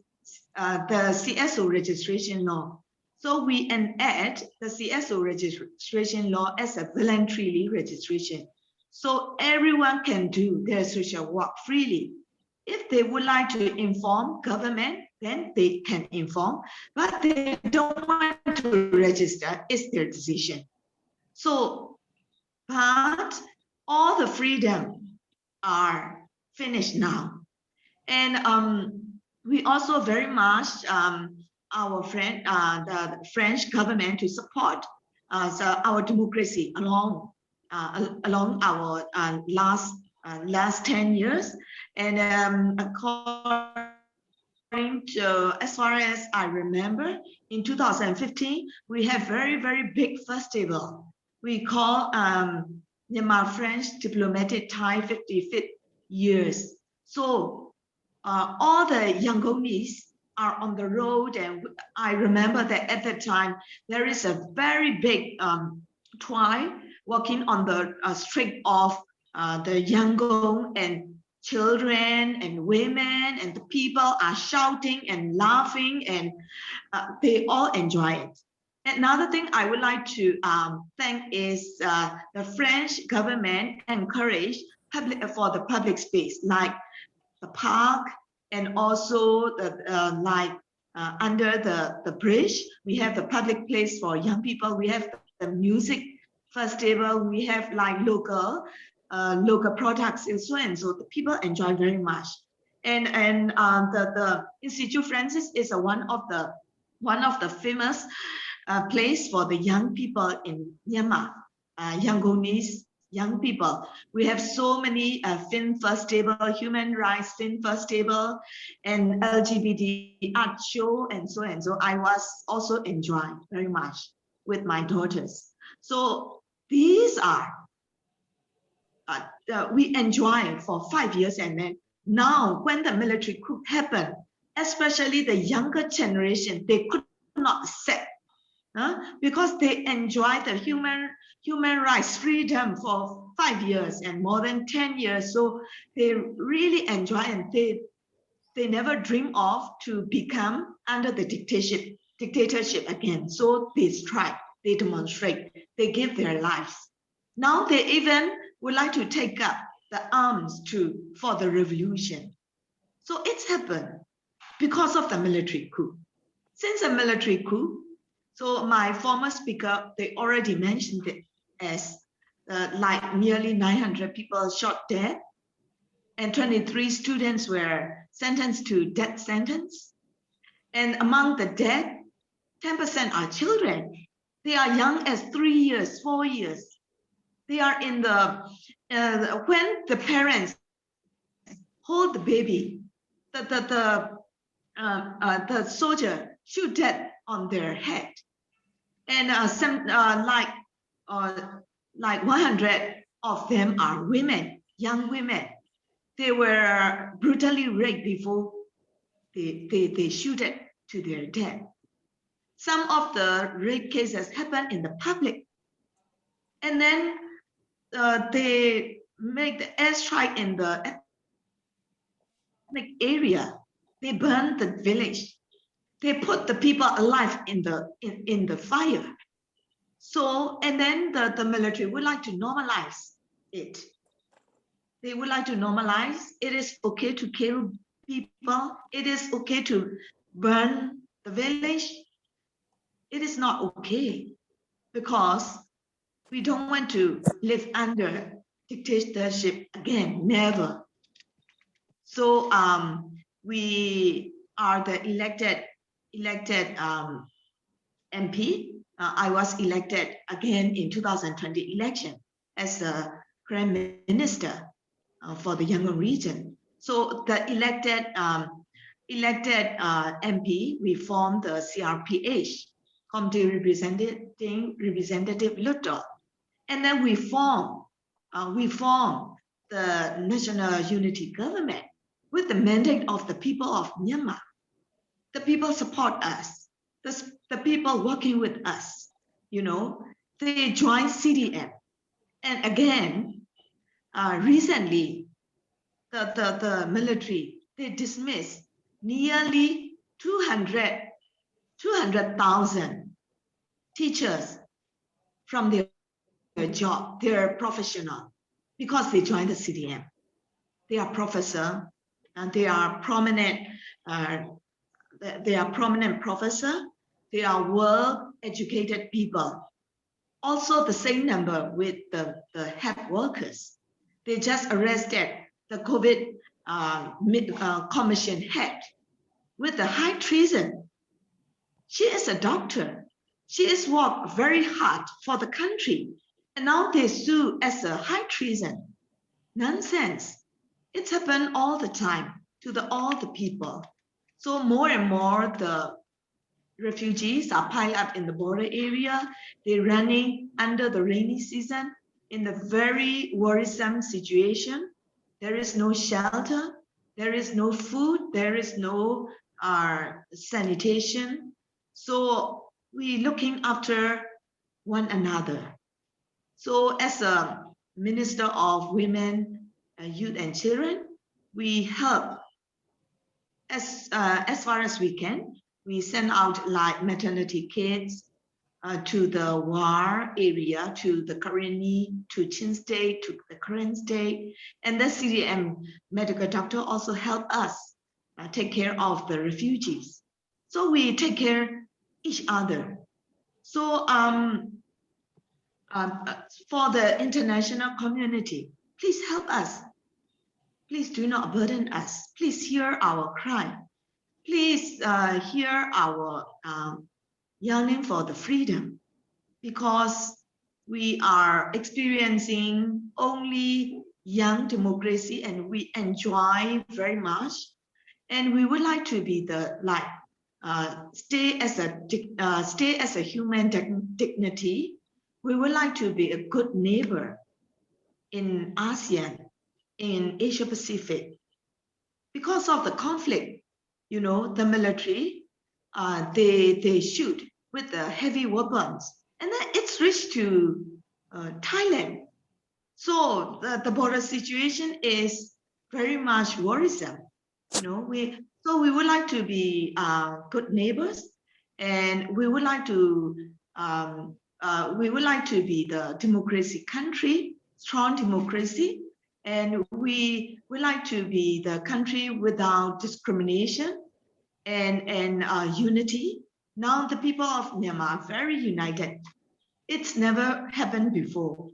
the Cso Registration Law. So we enact the Cso Registration Law as a voluntary registration. So everyone can do their social work freely. If they would like to inform government, then they can inform, but they don't want to register, it's their decision. So, but all the freedom are finished now. And we also very much our friend, the French government to support our democracy along our last 10 years. And according to, as far as I remember, in 2015, we have very big festival. We call Myanmar French Diplomatic Tie 55th years. So all the Yangonese are on the road, and I remember that at that time there is a very big tribe walking on the street of the Yangon, and children and women and the people are shouting and laughing, and they all enjoy it. Another thing I would like to thank is the French government encouraged for the public space, like the park, and also the under the bridge, we have the public place for young people. We have the music festival. We have like local products and so on. So the people enjoy very much. And the Institute Francis is one of the famous place for the young people in Myanmar, Yangonese young people. We have so many film festival, human rights film festival, and LGBT art show, and so on. So I was also enjoying very much with my daughters. So these are we enjoy for 5 years, and then now when the military coup happened, especially the younger generation, they could not accept because they enjoy the human rights freedom for 5 years and more than 10 years. So they really enjoy, and they never dream of to become under the dictatorship again. So they strike, they demonstrate, they give their lives. Now they even would like to take up the arms for the revolution. So it's happened because of the military coup. Since the military coup, so my former speaker, they already mentioned it as like nearly 900 people shot dead, and 23 students were sentenced to death sentence. And among the dead, 10% are children. They are young as 3 years, 4 years. They are in when the parents hold the baby, the soldier shoot dead on their head. And like 100 of them are women, young women. They were brutally raped before they shoot it to their death. Some of the rape cases happen in the public. And then they make the airstrike in the ethnic area. They burn the village. They put the people alive in the fire. So, and then the military would like to normalize it. They would like to normalize. It is okay to kill people. It is okay to burn the village. It is not okay because we don't want to live under dictatorship again, never. So we are the elected MP. I was elected again in 2020 election as the Prime Minister for the Yangon region. So the elected MP, we formed the CRPH, Committee Representative Lutto, and then we form the National Unity Government. with the mandate of the people of Myanmar. The people support us. The people working with us, they join CDM. And again, recently, the military, they dismissed nearly 200,000 teachers from their job, their professional, because they joined the CDM. They are professor, and they are prominent. They are prominent professor. They are well-educated people. Also, the same number with the health workers. They just arrested the COVID commission head with the high treason. She is a doctor. She has worked very hard for the country, and now they sue as a high treason. Nonsense. It's happened all the time to all the people. So more and more the refugees are piled up in the border area. They're running under the rainy season in a very worrisome situation. There is no shelter. There is no food. There is no sanitation. So we're looking after one another. So as a Minister of Women, Youth and Children, we help as far as we can. We send out like maternity kits to the war area, to the Karenni, to Chin State, to the Karen State. And the CDM medical doctor also help us take care of the refugees. So we take care each other. So for the international community, please help us. Please do not burden us. Please hear our cry. Please hear our yearning for the freedom, because we are experiencing only young democracy and we enjoy very much. And we would like to be stay as a human dignity. We would like to be a good neighbor in ASEAN, in Asia Pacific. Because of the conflict, the military, they shoot with the heavy weapons, and then it's reached to Thailand. So the border situation is very much worrisome. So we would like to be good neighbors, and we would like to be the democracy country, strong democracy, and we would like to be the country without discrimination and unity. Now the people of Myanmar are very united. It's never happened before.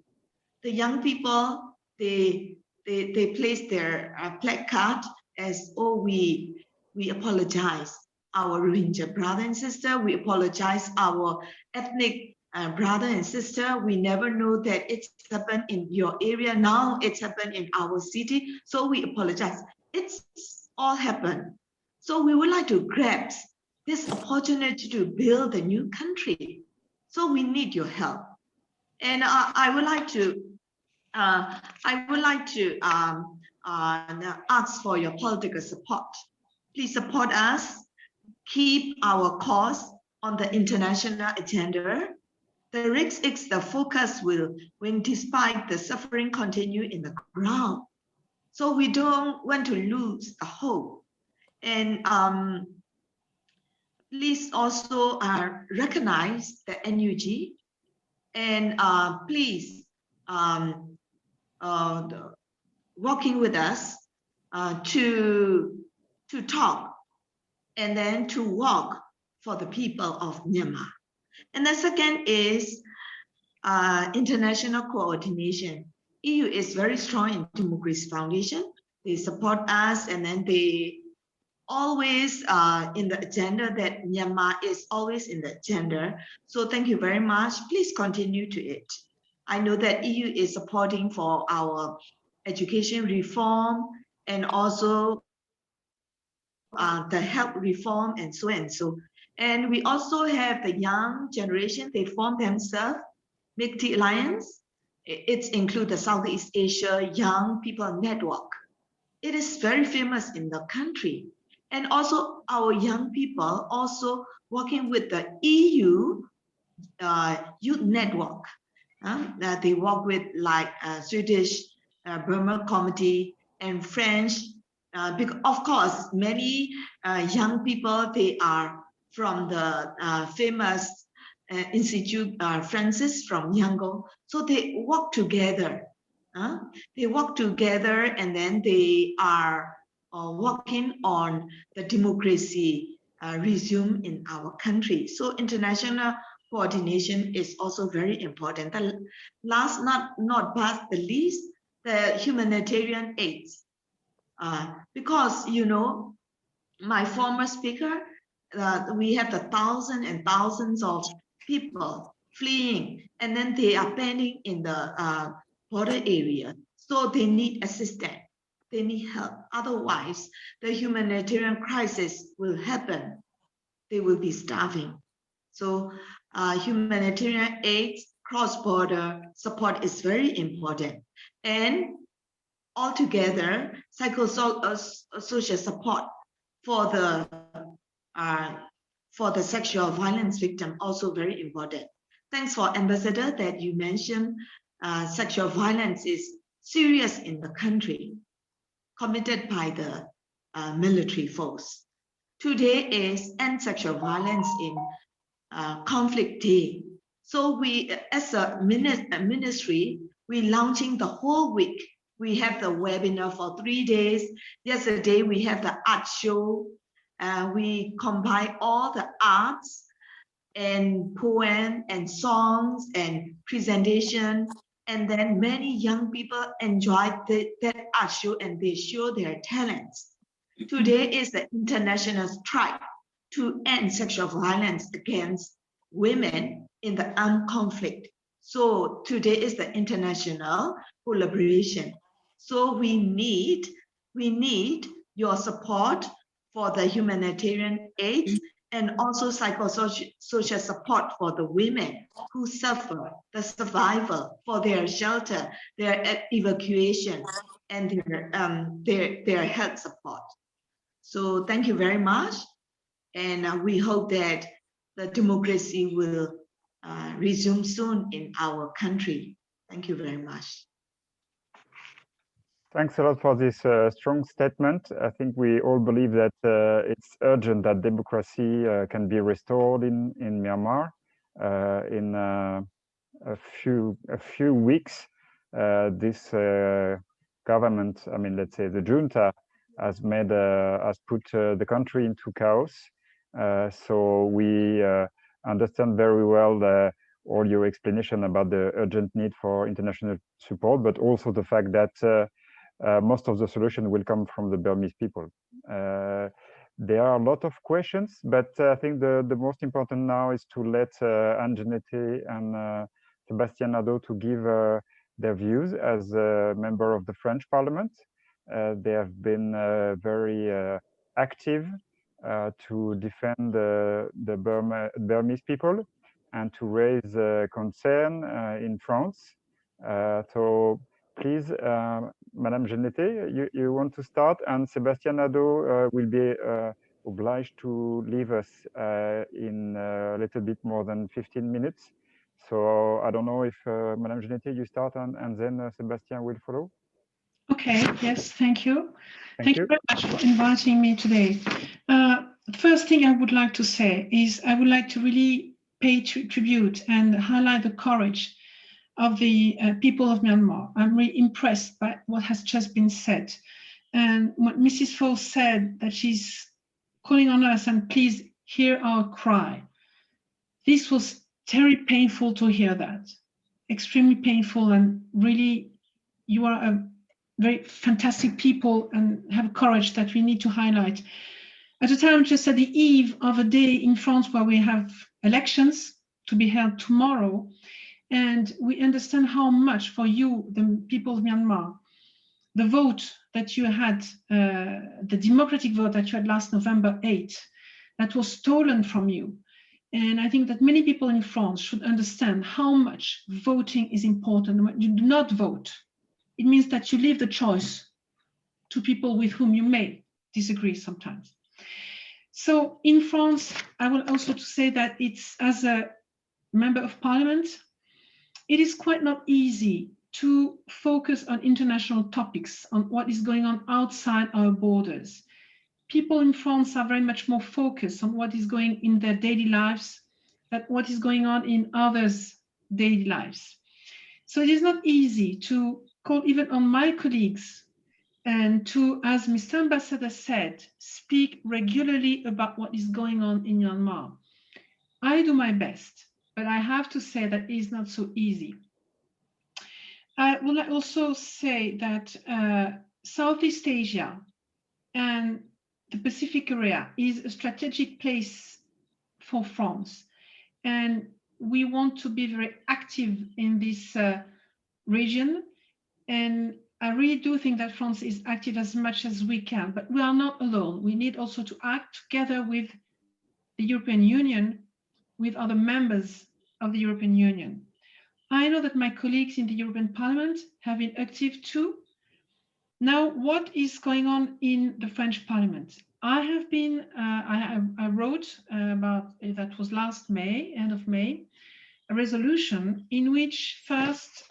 The young people, they place their placard as, oh, we apologize, our Rohingya brother and sister, we apologize, our ethnic brother and sister, we never know that it's happened in your area, now it's happened in our city, so we apologize. It's all happened. So we would like to grab this opportunity to build a new country. So we need your help. And I would like to ask for your political support. Please support us. Keep our cause on the international agenda. The risk is the focus will, when despite the suffering continue in the ground. So we don't want to lose the hope. And please also recognize the NUG, and please working with us to talk and then to work for the people of Myanmar. And the second is international coordination. EU is very strong in Democracy Foundation. They support us, and then they always in the agenda, that Myanmar is always in the agenda. So thank you very much. Please continue to it. I know that EU is supporting for our education reform and also the health reform and so and so. And we also have the young generation, they form themselves, MICTI Alliance. It includes the Southeast Asia Young People Network. It is very famous in the country. And also our young people also working with the EU youth network. That they work with like Swedish Burma Committee and French. Because of course, many young people, they are from the famous Institute Francis from Yangon. So they work together. They work together and then they are working on the democracy resume in our country. So international coordination is also very important. The last, not but the least, the humanitarian aids. Because, you know, my former speaker, we have the thousands and thousands of people fleeing, and then they are pending in the border area. So they need assistance. They need help. Otherwise, the humanitarian crisis will happen. They will be starving. So humanitarian aid, cross-border support is very important. And altogether, psychosocial support for the sexual violence victim also very important. Thanks for Ambassador that you mentioned sexual violence is serious in the country, committed by the military force. Today is End Sexual Violence in Conflict Day. So we, as a ministry, we launching the whole week. We have the webinar for 3 days. Yesterday, we have the art show. We combine all the arts and poem and songs and presentation. And then many young people enjoyed that art show and they show their talents. Today is the international strike to end sexual violence against women in the armed conflict. So today is the international collaboration. So we need your support for the humanitarian aid and also psychosocial support for the women who suffer, the survival, for their shelter, their evacuation, and their health support. So thank you very much. And we hope that the democracy will resume soon in our country. Thank you very much. Thanks a lot for this strong statement. I think we all believe that it's urgent that democracy can be restored in Myanmar. In a few weeks, this government, I mean, let's say the junta, has put the country into chaos. So we understand very well all your explanation about the urgent need for international support, but also the fact that most of the solution will come from the Burmese people. There are a lot of questions, but I think the most important now is to let Anne Genete and Sébastien Nadeau to give their views as a member of the French Parliament. They have been very active to defend the Burmese people and to raise concern in France. So please, Madame Genete, you want to start, and Sébastien Nadeau will be obliged to leave us in a little bit more than 15 minutes. So I don't know if Madame Genete, you start and then Sébastien will follow. Okay, yes, thank you. Thank you very much for inviting me today. The first thing I would like to say is I would like to really pay tribute and highlight the courage of the people of Myanmar. I'm really impressed by what has just been said. And what Mrs. Fo said, that she's calling on us and please hear our cry. This was terribly painful to hear that, extremely painful, and really you are a very fantastic people and have courage that we need to highlight. At a time just at the eve of a day in France where we have elections to be held tomorrow, and we understand how much for you, the people of Myanmar, the vote that you had, the democratic vote that you had last November 8, that was stolen from you. And I think that many people in France should understand how much voting is important. When you do not vote, it means that you leave the choice to people with whom you may disagree sometimes. So in France, I will also to say that it's, as a member of parliament, it is quite not easy to focus on international topics, on what is going on outside our borders. People in France are very much more focused on what is going in their daily lives than what is going on in others' daily lives. So it is not easy to call even on my colleagues and to, as Mr. Ambassador said, speak regularly about what is going on in Myanmar. I do my best, but I have to say that it is not so easy. I will also say that Southeast Asia and the Pacific area is a strategic place for France. And we want to be very active in this region. And I really do think that France is active as much as we can, but we are not alone. We need also to act together with the European Union, with other members of the European Union. I know that my colleagues in the European Parliament have been active too. Now, what is going on in the French Parliament? I have been, I wrote about, that was last May, end of May, a resolution in which first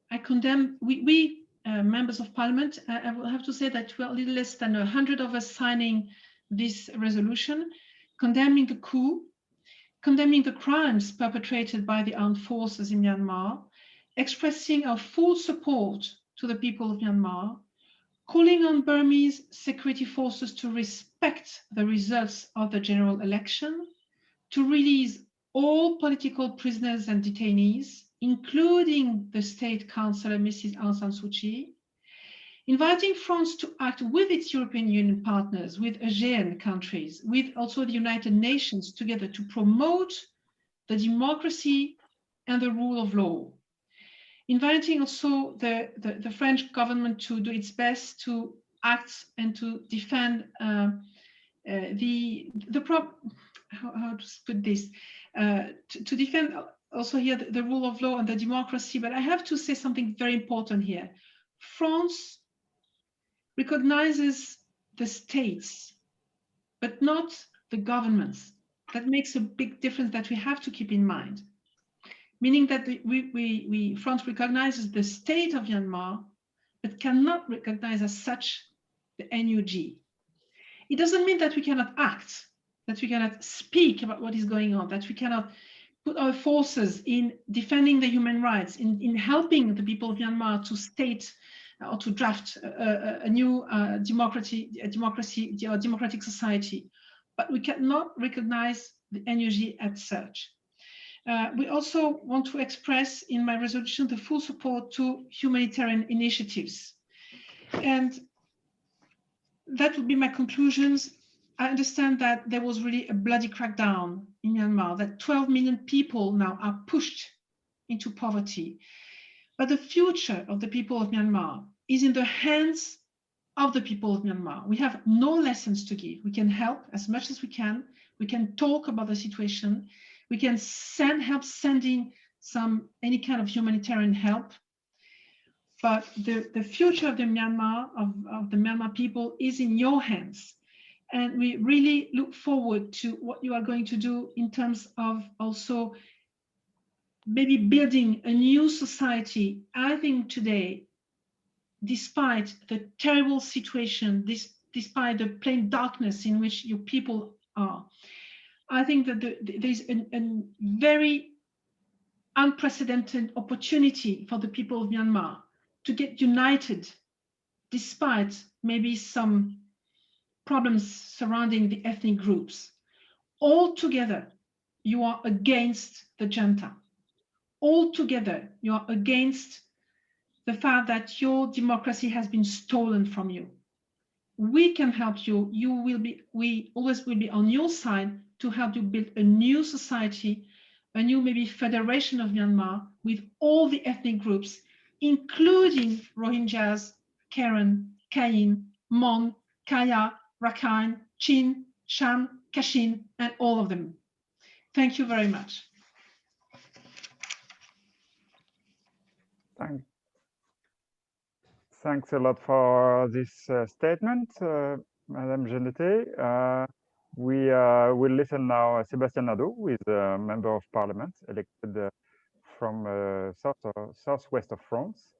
I condemn, we members of Parliament, I will have to say that we are a little less than 100 of us signing this resolution, condemning the coup, condemning the crimes perpetrated by the armed forces in Myanmar, expressing our full support to the people of Myanmar, calling on Burmese security forces to respect the results of the general election, to release all political prisoners and detainees, including the state councillor, Mrs. Aung San Suu Kyi, inviting France to act with its European Union partners, with ASEAN countries, with also the United Nations together to promote the democracy and the rule of law. Inviting also the French government to do its best to act and to defend how to put this, to defend also here the rule of law and the democracy. But I have to say something very important here. France recognizes the states, but not the governments. That makes a big difference that we have to keep in mind. Meaning that France recognizes the state of Myanmar, but cannot recognize as such the NUG. It doesn't mean that we cannot act, that we cannot speak about what is going on, that we cannot put our forces in defending the human rights, in helping the people of Myanmar to state or to draft a new democratic society. But we cannot recognize the NUG as such. We also want to express in my resolution the full support to humanitarian initiatives. And that would be my conclusions. I understand that there was really a bloody crackdown in Myanmar, that 12 million people now are pushed into poverty. But the future of the people of Myanmar is in the hands of the people of Myanmar. We have no lessons to give. We can help as much as we can. We can talk about the situation. We can help sending any kind of humanitarian help. But the future of the Myanmar, of the Myanmar people is in your hands. And we really look forward to what you are going to do in terms of also maybe building a new society. I think today, despite the terrible situation, despite the plain darkness in which your people are, I think that there's a very unprecedented opportunity for the people of Myanmar to get united, despite maybe some problems surrounding the ethnic groups. All together, you are against the junta. All together, you are against the fact that your democracy has been stolen from you. We can help you. We always will be on your side to help you build a new society, a new maybe federation of Myanmar with all the ethnic groups, including Rohingyas, Karen, Kayin, Mon, Kaya, Rakhine, Chin, Shan, Kachin, and all of them. Thank you very much. Thanks a lot for this statement, Madame Genete. We will listen now Sébastien Nadeau, who is a member of parliament elected from southwest of France.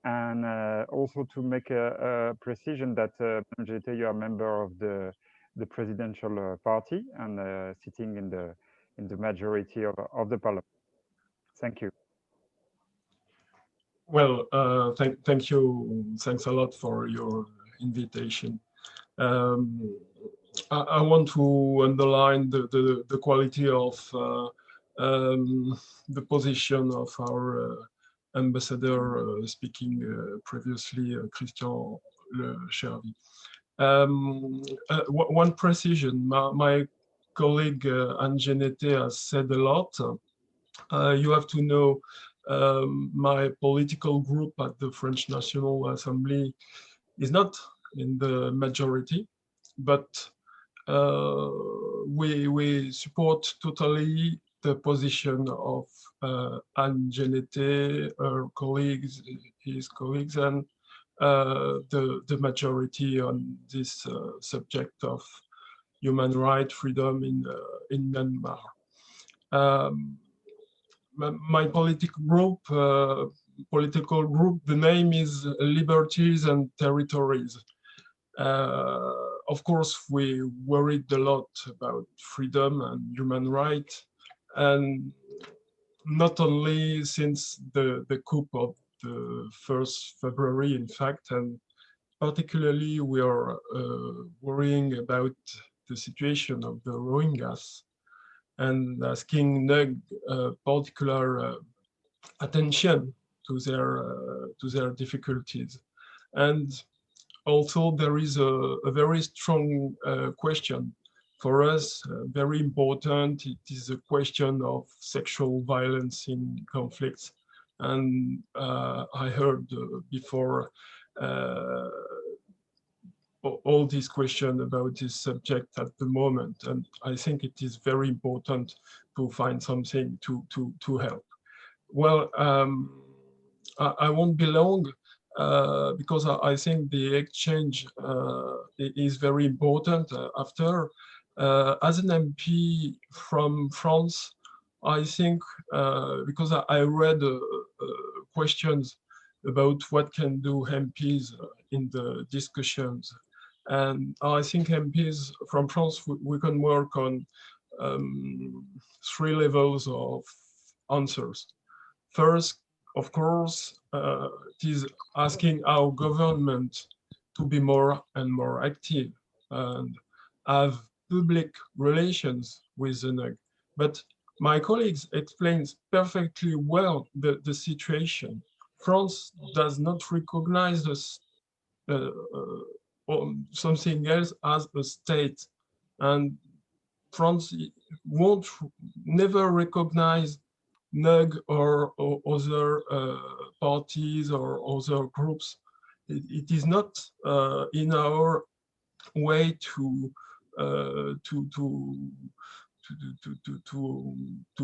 And also to make a precision that Madame Genete, you are a member of the presidential party and sitting in the majority of the parliament. Thank you. Well, thank you. Thanks a lot for your invitation. I want to underline the quality of the position of our ambassador speaking previously, Christian Le Chervi. One precision, my colleague Anne Genete has said a lot. You have to know my political group at the French National Assembly is not in the majority, but we support totally the position of Anne Genete, her colleagues, his colleagues, and the majority on this subject of human rights, freedom in Myanmar. My political group, the name is Liberties and Territories. Of course, we worried a lot about freedom and human rights, and not only since the coup of the 1st February, in fact, and particularly we are worrying about the situation of the Rohingyas and asking NUG particular attention to their difficulties. And also there is a very strong question for us, very important. It is a question of sexual violence in conflicts. And I heard before all these questions about this subject at the moment, and I think it is very important to find something to help. Well, I won't be long because I think the exchange is very important after. As an MP from France, I think because I read questions about what can do MPs in the discussions. And I think MPs from France, we can work on 3 levels of answers. First, of course, it is asking our government to be more and more active and have public relations with the NUG. But my colleagues explains perfectly well the situation. France does not recognize this something else as a state, and France won't never recognize NUG or other parties or other groups. It is not in our way to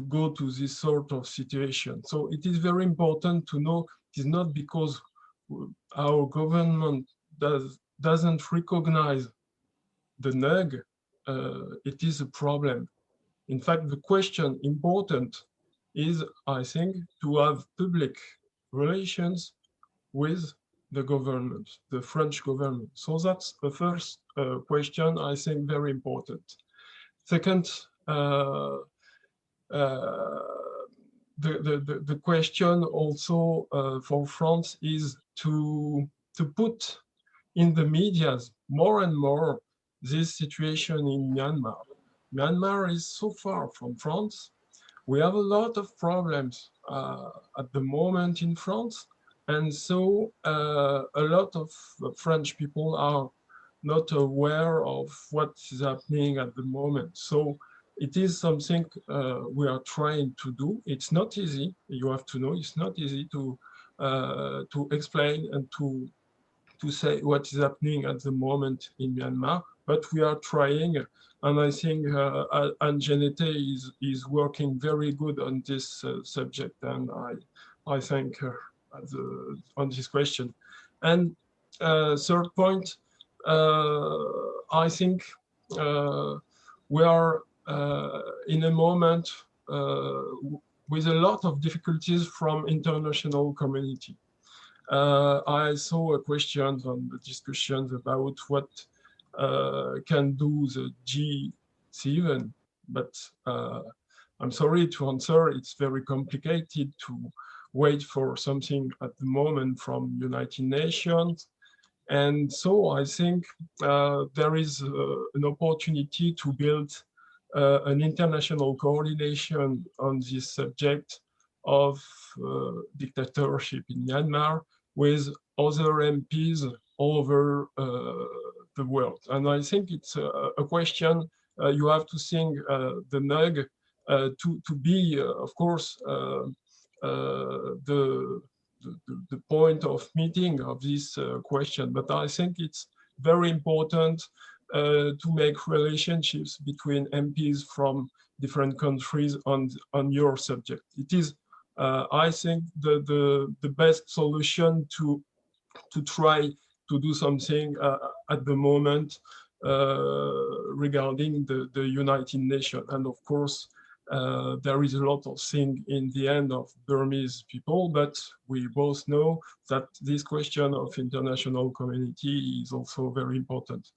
go to this sort of situation. So it is very important to know it is not because our government doesn't recognize the NUG, it is a problem. In fact, the question important is, I think, to have public relations with the government, the French government. So that's the first question, I think, very important. Second, the question also for France is to put in the media more and more this situation in Myanmar. Myanmar is so far from France. We have a lot of problems at the moment in France. And so a lot of French people are not aware of what is happening at the moment. So it is something we are trying to do. It's not easy. You have to know it's not easy to explain and to say what is happening at the moment in Myanmar, but we are trying, and I think Anne Genete is working very good on this subject, and I thank her on this question. And third point, I think we are in a moment with a lot of difficulties from international community. I saw a question on the discussions about what can do the G7, but I'm sorry to answer, it's very complicated to wait for something at the moment from United Nations. And so I think there is an opportunity to build an international coordination on this subject of dictatorship in Myanmar with other MPs all over the world. And I think it's a question you have to think the NUG to be, of course, the point of meeting of this question. But I think it's very important to make relationships between MPs from different countries on your subject. It is, I think, the best solution to try to do something at the moment regarding the United Nations. And of course, there is a lot of things in the end of Burmese people, but we both know that this question of international community is also very important.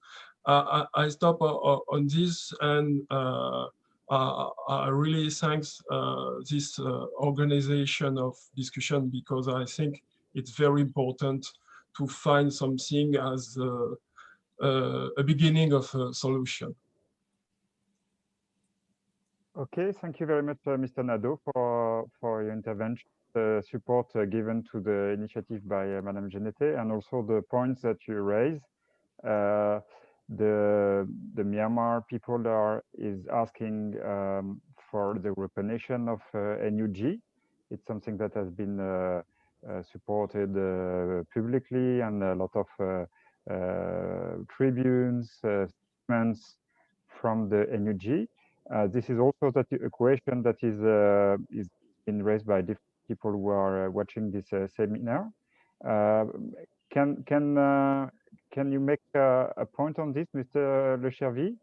I stop on this, and I really thank this organization of discussion, because I think it's very important to find something as a beginning of a solution. Okay, thank you very much, Mr. Nadeau, for your intervention, the support given to the initiative by Madame Genete, and also the points that you raised. The Myanmar people is asking for the recognition of NUG. It's something that has been supported publicly, and a lot of tribunes, statements from the NUG. This is also a question that is been raised by different people who are watching this seminar. Can you make a point on this, Mr. Le Chervi?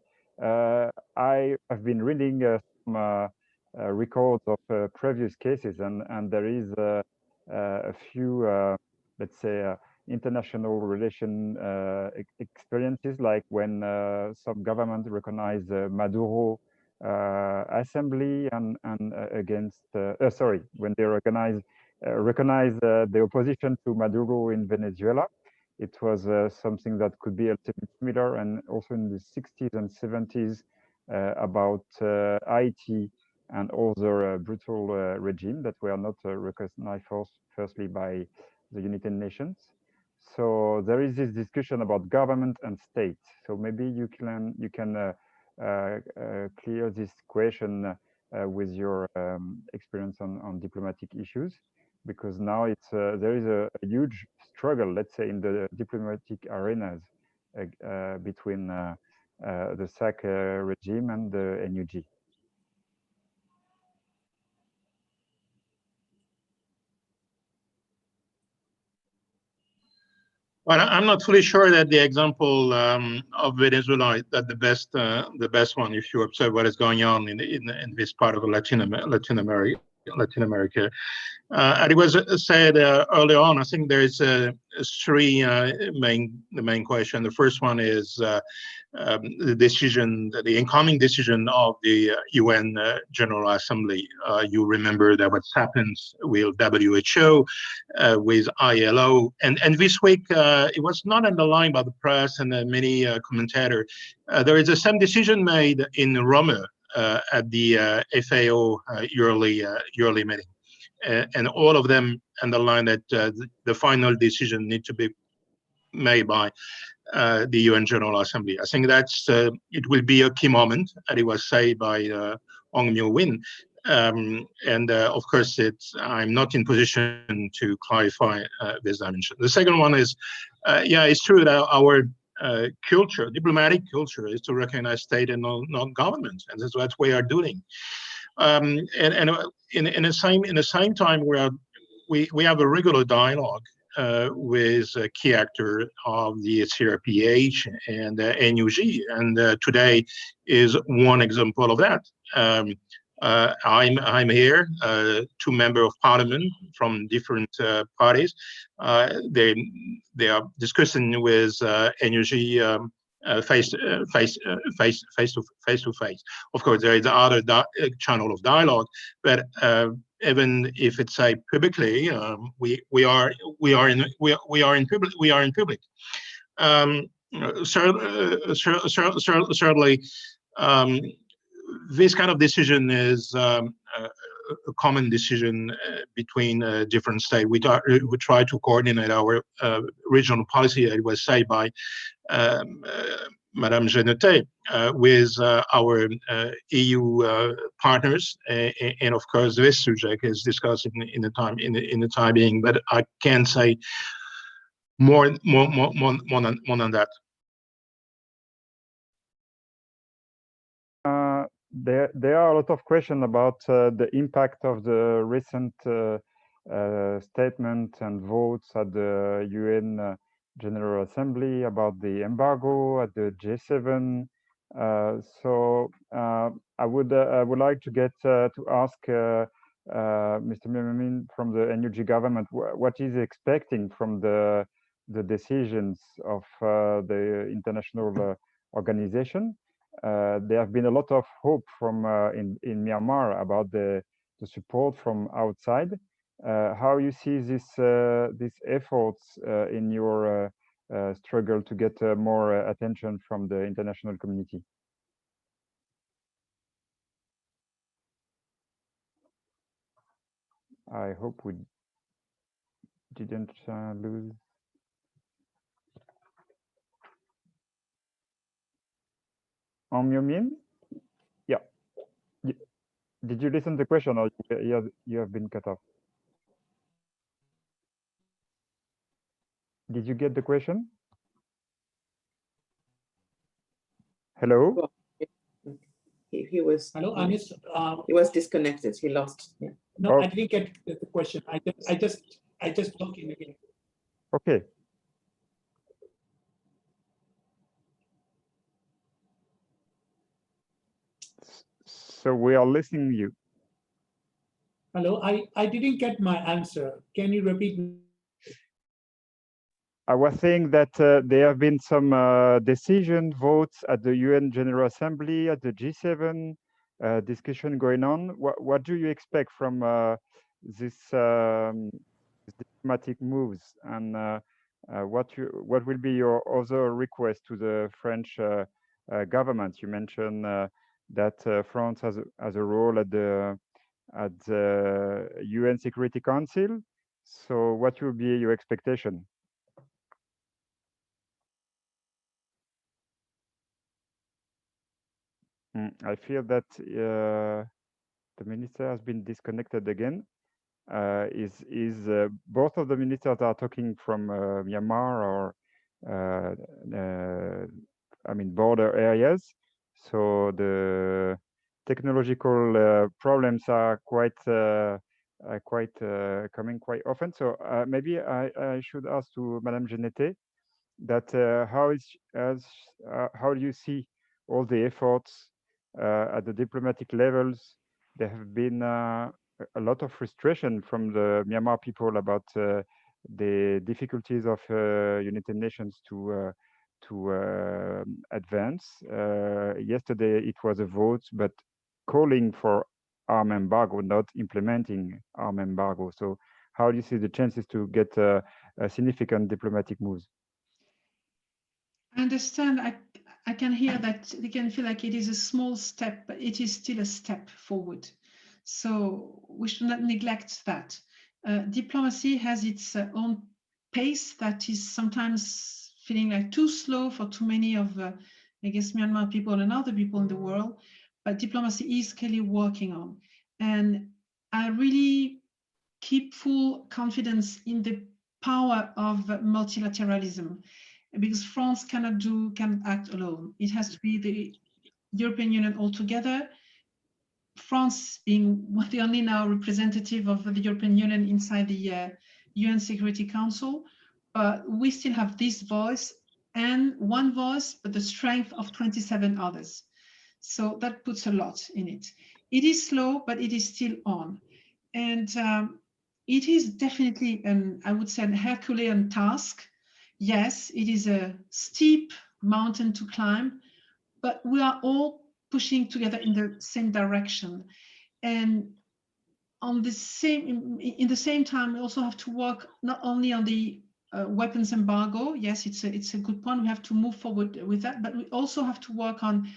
I have been reading some records of previous cases, and there is a few, let's say, international relation experiences, like when some governments recognize Maduro assembly and against when they recognize the opposition to Maduro in Venezuela. It was something that could be a little bit similar, and also in the 60s and 70s about Haiti and other brutal regime that were not recognized firstly by the United Nations. So there is this discussion about government and state. So maybe you can clear this question with your experience on diplomatic issues, because now it's there is a huge struggle, let's say, in the diplomatic arenas between the SAC regime and the NUG. Well, I'm not fully sure that the example of Venezuela is the best one. If you observe what is going on in this part of Latin America. And it was said earlier on, I think there is three main question. The first one is the decision, the incoming decision of the UN General Assembly. You remember that what happens with WHO, with ILO, and this week it was not underlined by the press and many commentators. There is the same decision made in Rome at the FAO yearly meeting. And all of them underline that the final decision needs to be made by the UN General Assembly. I think that's it will be a key moment, and it was said by Aung Myo Win. And of course, I'm not in position to clarify this dimension. The second one is, yeah, it's true that our culture, diplomatic culture, is to recognize state and non-government, and that's what we are doing. And in the same time, we have a regular dialogue with a key actor of the CRPH and NUG, and today is one example of that. I'm here, two members of parliament from different parties. They are discussing with NUG face to face. Of course, there is other channel of dialogue, but even if it's say publicly, we are in public. Certainly, this kind of decision is a common decision between different states. We try to coordinate our regional policy, it was said by Madame Genete, with our EU partners, and of course this subject is discussed in the time being. But I can't say more than that. There are a lot of questions about the impact of the recent statement and votes at the UN General Assembly about the embargo at the G7. So I would like to get to ask Mr. Myamin from the NUG government what is expecting from the decisions of the international organization. There have been a lot of hope from in Myanmar about the support from outside. How you see these efforts in your struggle to get more attention from the international community? I hope we didn't lose. Myamin? Yeah. Did you listen to the question, or you have been cut off? Did you get the question? Hello? He was. Hello, Anis. He was disconnected. He lost. Yeah. No, Oh. I didn't get the question. I just logged in again. Okay. So we are listening to you. Hello, I didn't get my answer. Can you repeat? I was saying that there have been some decision votes at the UN General Assembly, at the G7, discussion going on. What do you expect from this diplomatic moves, and what will be your other request to the French government? You mentioned that France has a role at the UN Security Council. So what will be your expectation? I feel that the minister has been disconnected again. Both of the ministers are talking from Myanmar or I mean border areas, so the technological problems are quite coming quite often. So maybe I should ask to Madame Genete that how do you see all the efforts at the diplomatic levels? There have been a lot of frustration from the Myanmar people about the difficulties of United Nations to advance. Yesterday it was a vote, but calling for arm embargo, not implementing arm embargo. So how do you see the chances to get a significant diplomatic moves? I understand. I can hear that they can feel like it is a small step, but it is still a step forward. So we should not neglect that. Diplomacy has its own pace that is sometimes feeling like too slow for too many of, I guess, Myanmar people and other people in the world. But diplomacy is clearly working on. And I really keep full confidence in the power of multilateralism, because France cannot act alone. It has to be the European Union altogether. France being the only now representative of the European Union inside the UN Security Council, but we still have this voice and one voice, but the strength of 27 others. So that puts a lot in it. It is slow, but it is still on. And it is definitely I would say, an Herculean task. Yes, it is a steep mountain to climb, but we are all pushing together in the same direction. And in the same time, we also have to work not only on the weapons embargo. Yes, it's a good point. We have to move forward with that, but we also have to work on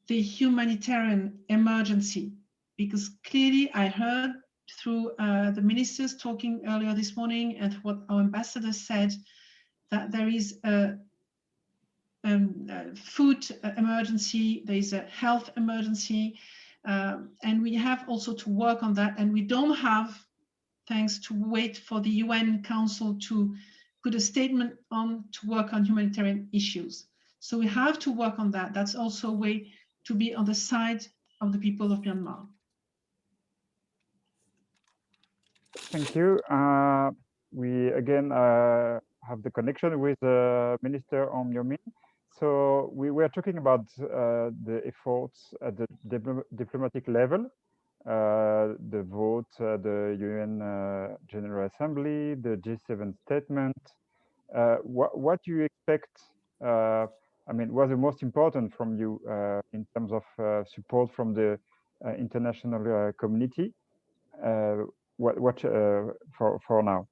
the humanitarian emergency, because clearly I heard through the ministers talking earlier this morning and what our ambassador said, that there is a food emergency, there is a health emergency, and we have also to work on that. And we don't have, thanks, to wait for the UN Council to put a statement on to work on humanitarian issues. So we have to work on that. That's also a way to be on the side of the people of Myanmar. Thank you. We again have the connection with the Minister Om Yomin. So we were talking about the efforts at the diplomatic level, the vote, the UN General Assembly, the G7 statement. What do you expect? I mean, was the most important from you in terms of support from the international community? What for now?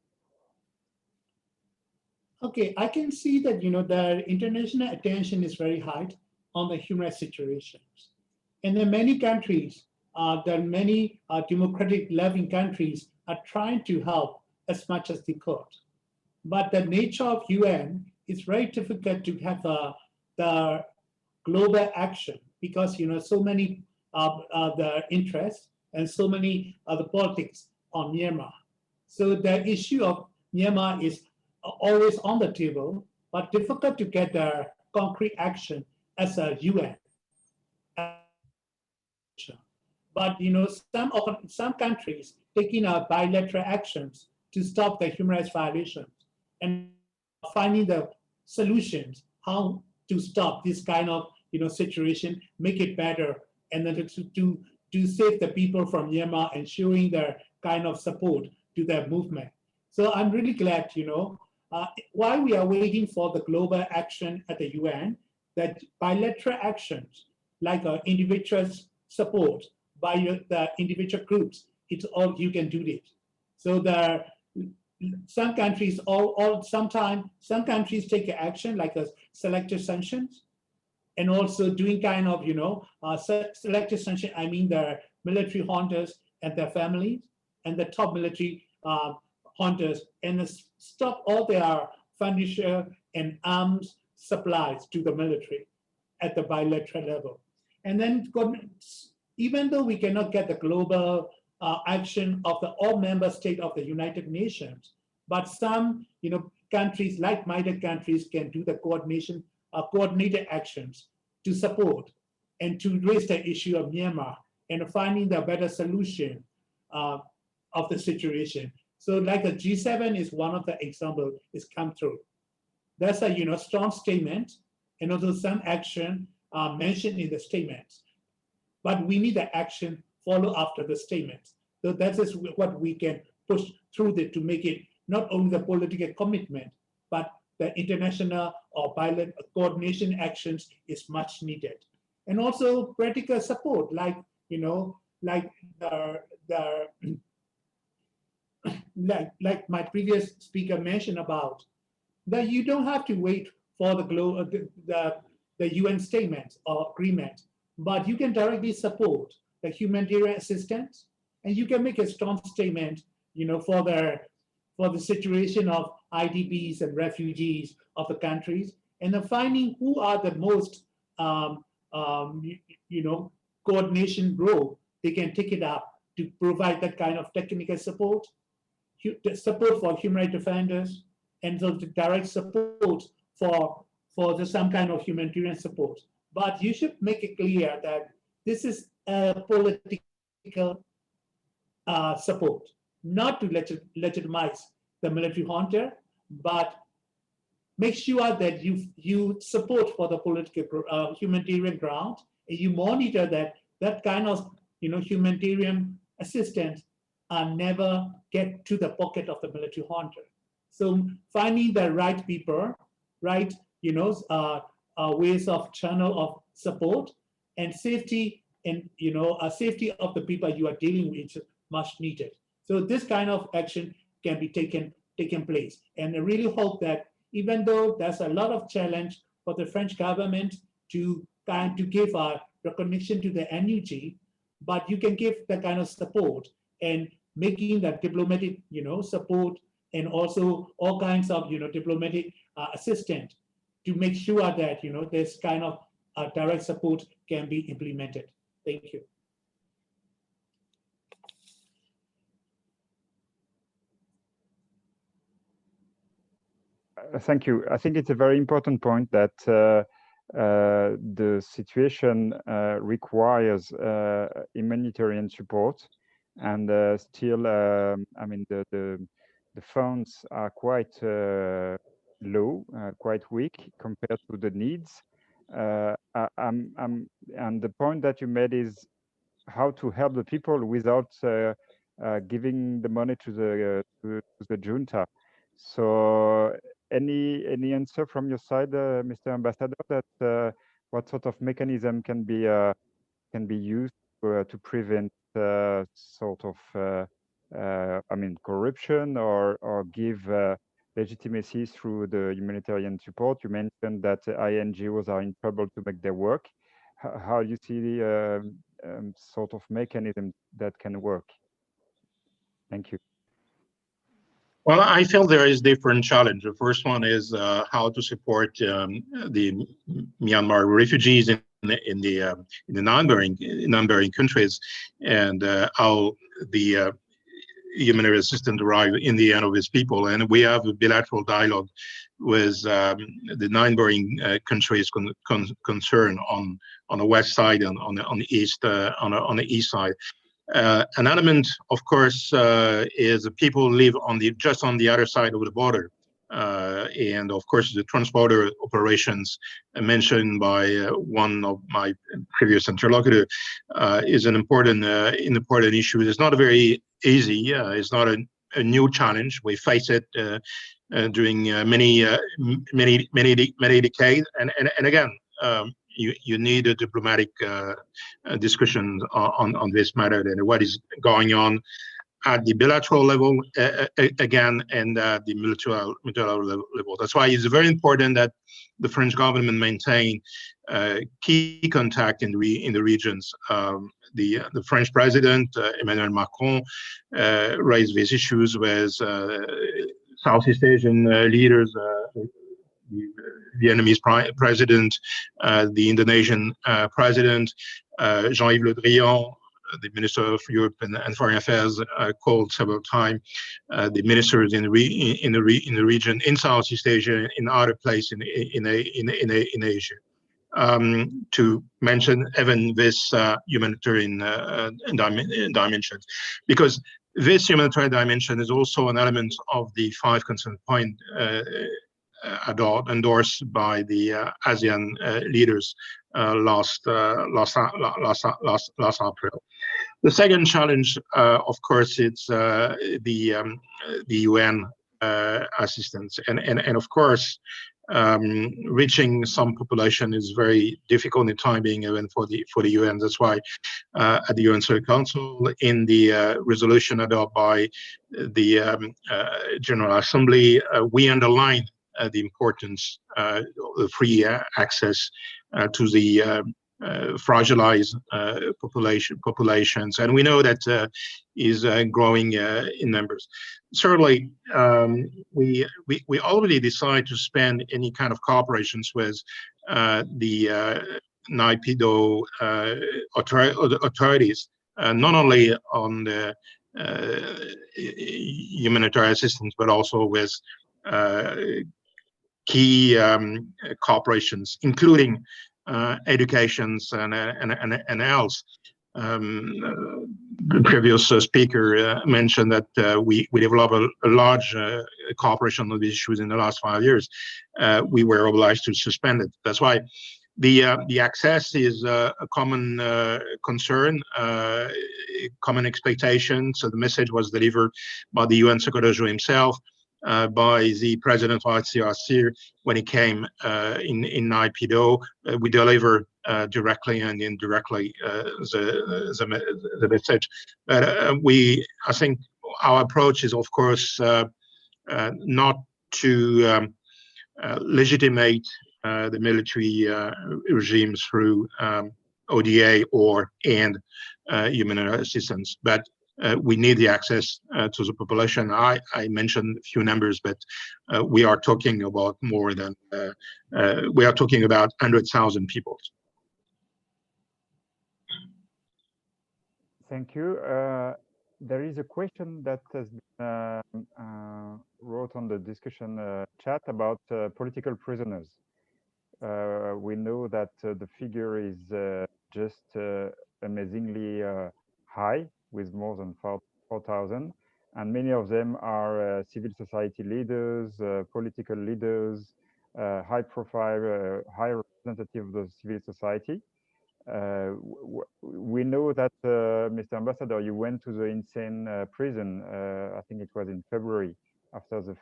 Okay, I can see that the international attention is very high on the human rights situations, and there are many countries, there are many democratic loving countries are trying to help as much as they could. But the nature of UN is very difficult to have the global action, because so many the interests and so many the politics on Myanmar. So the issue of Myanmar is always on the table, but difficult to get the concrete action as a UN. But some countries taking bilateral actions to stop the human rights violations and finding the solutions how to stop this kind of situation, make it better, and then to save the people from Myanmar and showing their kind of support to their movement. So I'm really glad, while we are waiting for the global action at the UN, that bilateral actions like individual support by the individual groups, it's all you can do it. So there, some countries, sometimes some countries take action like a selective sanctions, and also doing kind of selective sanction. I mean the military hunters and their families, and the top military hunters, and stop all their furniture and arms supplies to the military at the bilateral level. And then even though we cannot get the global action of all member states of the United Nations, but some countries, like-minded countries, can do the coordinated actions to support and to raise the issue of Myanmar and finding the better solution of the situation. So like the G7 is one of the examples is come through. There's a strong statement and also some action mentioned in the statements, but we need the action follow after the statements. So that is what we can push through to make it not only the political commitment, but the international or bilateral coordination actions is much needed. And also practical support, like like my previous speaker mentioned about, that you don't have to wait for the UN statement or agreement, but you can directly support the humanitarian assistance, and you can make a strong statement, for the situation of IDPs and refugees of the countries, and then finding who are the most, coordination role they can take it up to provide that kind of technical support, support for human rights defenders, and the direct support for some kind of humanitarian support. But you should make it clear that this is a political support, not to legitimize the military junta, but make sure that you support for the political humanitarian ground, and you monitor that kind of humanitarian assistance never get to the pocket of the military junta. So finding the right people, right ways of channel of support and safety, and safety of the people you are dealing with is much needed. So this kind of action can be taken place, and I really hope that even though there's a lot of challenge for the French government to give a recognition to the NUG, but you can give that kind of support and making that diplomatic support, and also all kinds of diplomatic assistance to make sure that this kind of direct support can be implemented. Thank you. Thank you. I think it's a very important point that the situation requires humanitarian support, and still, I mean, the funds are quite low, quite weak compared to the needs. And the point that you made is how to help the people without giving the money to the junta. So any answer from your side, Mr. Ambassador, that what sort of mechanism can be used to prevent sort of I mean, corruption, or give legitimacy through the humanitarian support? You mentioned that INGOs are in trouble to make their work. How do you see the sort of mechanism that can work? Thank you. Well, I feel there is different challenge. The first one is how to support the Myanmar refugees in the non-bearing countries, and how the humanitarian assistance arrive in the end of his people. And we have a bilateral dialogue with the non-bearing countries concerned on the west side and on the east side. An element, of course, is people live just on the other side of the border. And of course, the trans-border operations mentioned by one of my previous interlocutor is an important issue. It's not very easy. It's not a new challenge. We face it during many decades. And again, you need a diplomatic discussion on this matter and what is going on at the bilateral level again, and the multilateral level. That's why it's very important that the French government maintain key contact in the regions. The French president, Emmanuel Macron, raised these issues with Southeast Asian leaders, the Vietnamese president, the Indonesian president, Jean-Yves Le Drian, the Minister of Europe and Foreign Affairs, called several times the ministers in the region, in Southeast Asia, in other places in Asia, to mention even this humanitarian dimension, because this humanitarian dimension is also an element of the 5 consent points endorsed by the ASEAN leaders last April. The second challenge, of course, it's the UN assistance, and of course, reaching some population is very difficult in time being, even for the UN. That's why at the UN Security Council, in the resolution adopted by the General Assembly, we underline the importance of free access to the fragilized populations, and we know that is growing in numbers. Certainly, we already decide to spend any kind of cooperations with the NIPDO authorities, not only on the humanitarian assistance, but also with key cooperations, including educations and else. the previous speaker mentioned that we developed a large cooperation on these issues in the last 5 years. We were obliged to suspend it. That's why the access is a common concern, common expectation. So the message was delivered by the UN Secretary General himself, by the president of ICRC when he came in Naypyidaw. We deliver directly and indirectly the message. But I think our approach is, of course, not to legitimate the military regime through ODA and humanitarian assistance, but we need the access to the population. I mentioned a few numbers, but we are talking about more than we are talking about 100,000 people. Thank you. There is a question that has been wrote on the discussion chat about political prisoners. We know that the figure is just amazingly high, with more than 4,000, and many of them are civil society leaders, political leaders, high-profile, high representative of the civil society. We know that, Mr. Ambassador, you went to the insane prison. I think it was in February after the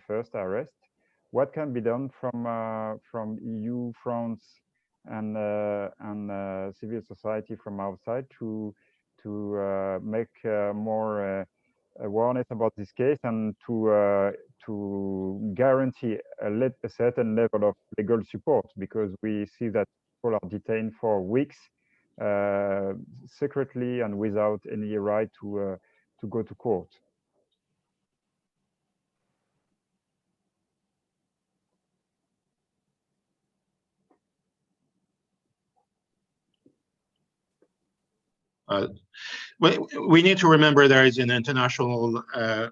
first arrest. What can be done from EU, France, and civil society from outside to make more awareness about this case and to guarantee a certain level of legal support, because we see that people are detained for weeks secretly and without any right to go to court. We need to remember there is an international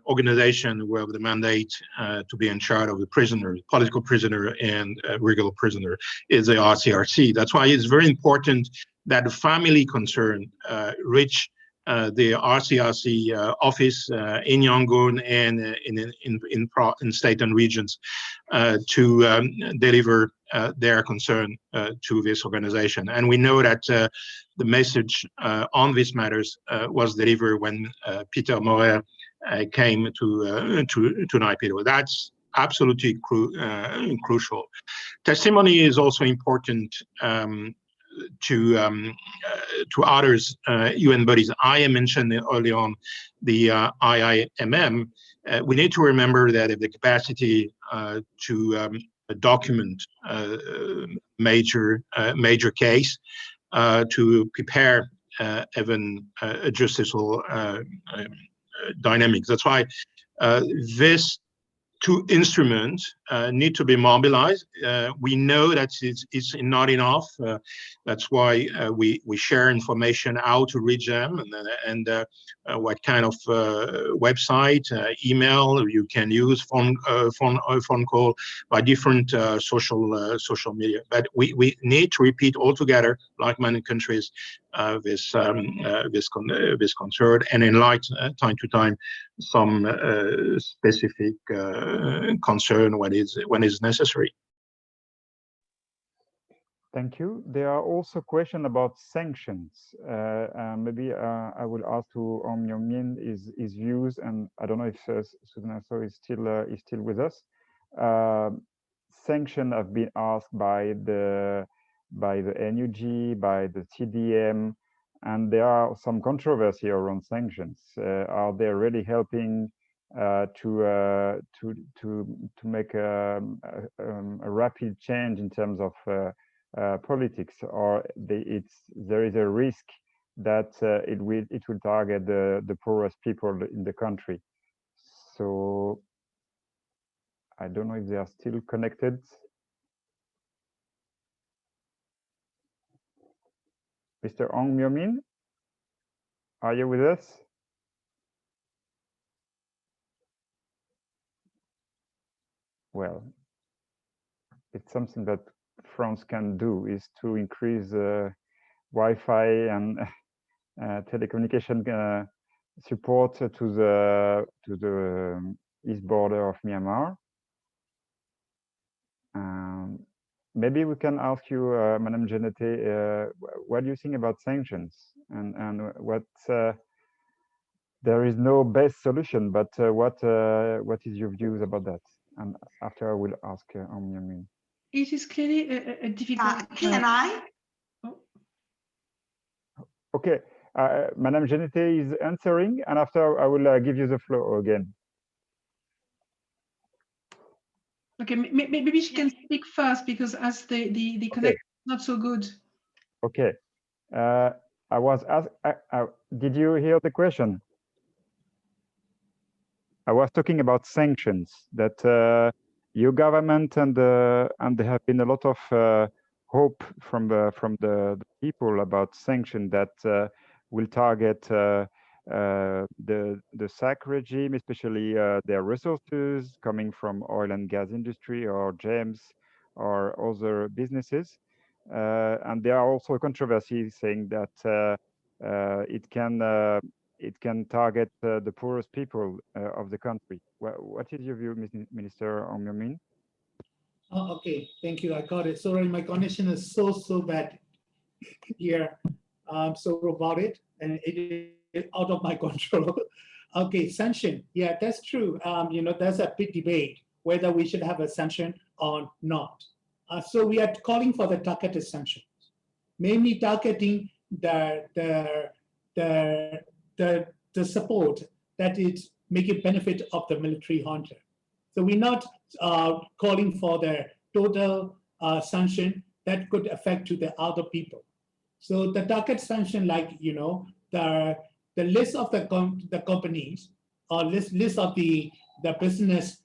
organization with the mandate to be in charge of the prisoner, political prisoner and regular prisoner, is the RCRC. That's why it's very important that the family concerned reach the RCRC office in Yangon and in state and regions to deliver their concern to this organization. And we know that the message on these matters was delivered when Peter Morer came to Naypyidaw. That's absolutely crucial. Testimony is also important to others, UN bodies. I mentioned early on the IIMM. We need to remember that if the capacity to document major case, to prepare even justicial dynamics. That's why this two instruments need to be mobilized. We know that it's not enough. That's why we share information how to reach them and what kind of website, email you can use, phone call, by different social media. But we need to repeat all together, like many countries, this concern, and enlight time to time some specific concern when is necessary. Thank you. There are also questions about sanctions. Maybe I will ask to Aung Myo Min his views, and I don't know if Susan Aso is still with us. Sanctions have been asked by the NUG, by the TDM, and there are some controversy around sanctions. Are they really helping to make a rapid change in terms of politics, or there is a risk that it will target the poorest people in the country? So I don't know if they are still connected. Mr. Aung Myo Min, are you with us? Well, it's something that France can do, is to increase Wi-Fi and telecommunication support to the east border of Myanmar. Maybe we can ask you, Madame Genete, what do you think about sanctions, and what there is no best solution, but what is your views about that? And after I will ask Myanmar. It is clearly a difficult. Can I? Okay, Madame Genete is answering, and after I will give you the floor again. Okay, maybe she can speak first, because as the connection is not so good. Okay, I was asked. Did you hear the question? I was talking about sanctions. That your government and there have been a lot of hope from the people about sanctions that will target the SAC regime, especially their resources coming from oil and gas industry or gems or other businesses. And there are also controversies saying that it can target the poorest people of the country. What is your view, Minister Ong Myo Min? Oh, okay, thank you. I got it. Sorry, my connection is so bad here. So about it, and it is out of my control. Okay, sanction. Yeah, that's true. There's a big debate whether we should have a sanction or not. So we are calling for the targeted sanctions, mainly targeting the support that is making benefit of the military junta. So we're not calling for the total sanction that could affect to the other people. So the target sanction, like the list of the companies or list of the business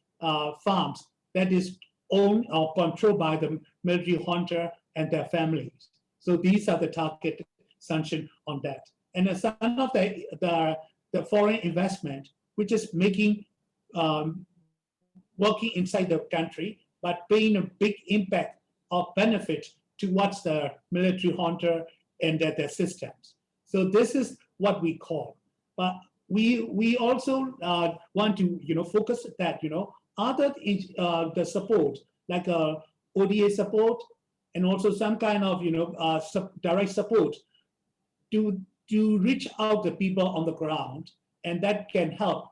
farms that is owned or controlled by the military junta and their families. So these are the target sanction on that. And some of the foreign investment, which is making working inside the country, but paying a big impact or benefit towards the military junta and their systems. So this is what we call. But we also want to focus that other the support like ODA support and also some kind of direct support to reach out the people on the ground, and that can help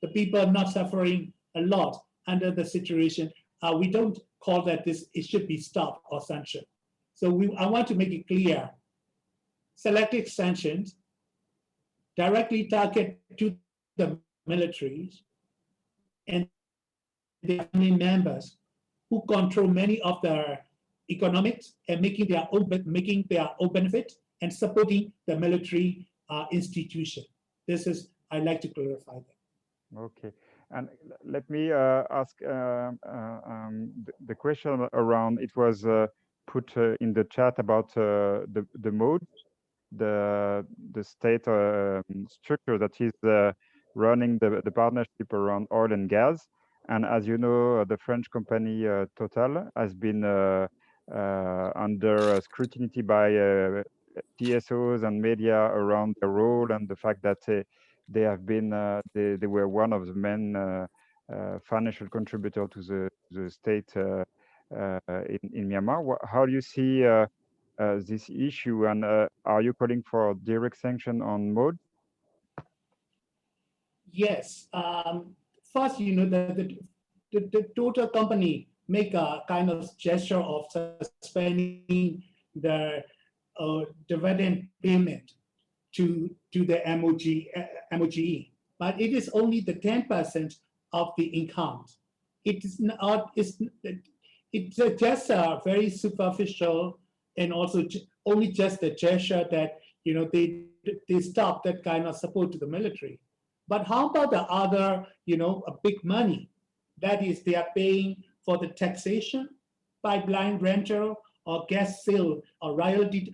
the people not suffering a lot under the situation. We don't call that it should be stopped or sanctioned. So I want to make it clear, selective sanctions directly target to the militaries and their family members who control many of their economics and making their own benefit and supporting the military institution. I'd like to clarify that. Okay, and let me ask the question around, it was put in the chat about the mode, the state structure that is running the partnership around oil and gas. And as you know, the French company Total has been under scrutiny by TSOs and media around the role and the fact that they have been they were one of the main financial contributor to the state in Myanmar. How do you see this issue, and are you calling for direct sanction on mode? Yes. First, the Total company make a kind of gesture of suspending the dividend payment to the MOGE, but it is only the 10% of the income. It is not. It's just a very superficial, and also only just a gesture that they stop that kind of support to the military. But how about the other, a big money? That is, they are paying for the taxation, pipeline rental, or gas sale, or royalty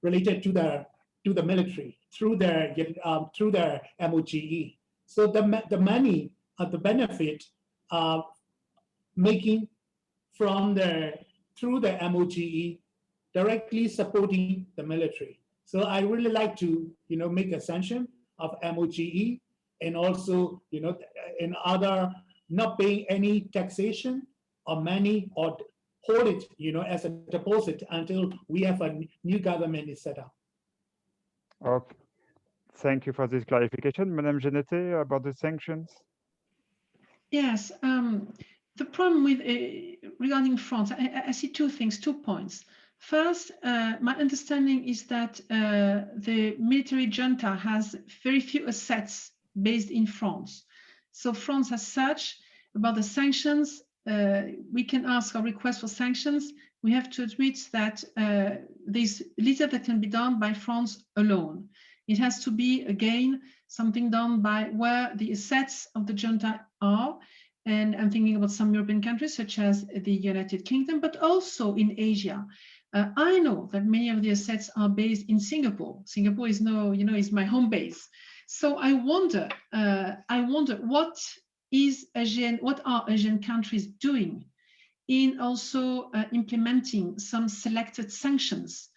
related to the military through their MOGE. So the money, the benefit, making through the MOGE, directly supporting the military. So I really like to, make a sanction of MOGE, and also, in other not paying any taxation or money, or hold it, as a deposit until we have a new government is set up. Okay. Thank you for this clarification. Madame Genete, about the sanctions. Yes, the problem with regarding France, I see two things, 2 points. First, my understanding is that the military junta has very few assets based in France. So France as such, about the sanctions, we can ask or request for sanctions. We have to admit that there's little that can be done by France alone. It has to be, again, something done by where the assets of the junta are. And I'm thinking about some European countries, such as the United Kingdom, but also in Asia. I know that many of the assets are based in Singapore. Singapore is is my home base. So I wonder what are Asian countries doing in also implementing some selected sanctions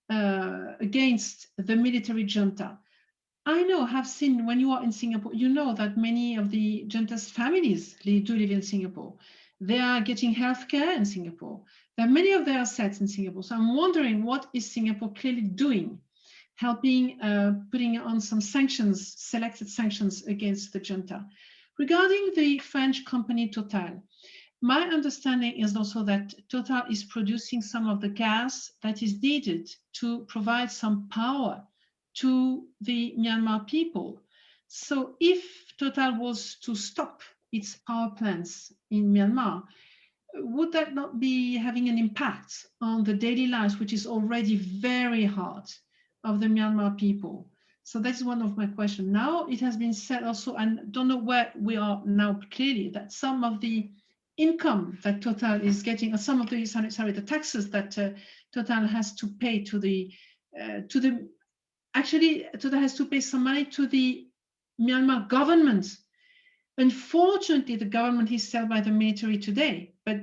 against the military junta. I have seen, when you are in Singapore, that many of the junta's families do live in Singapore. They are getting healthcare in Singapore. There are many of their assets in Singapore. So I'm wondering, what is Singapore clearly doing, helping putting on some sanctions, selected sanctions against the junta. Regarding the French company Total, my understanding is also that Total is producing some of the gas that is needed to provide some power to the Myanmar people. So if Total was to stop its power plants in Myanmar, would that not be having an impact on the daily lives, which is already very hard, of the Myanmar people? So that's one of my questions. Now it has been said also, and don't know where we are now clearly, that some of the income that Total is getting, or some of the the taxes that Total has to pay to the actually, Total has to pay some money to the Myanmar government. Unfortunately, the government is held by the military today, but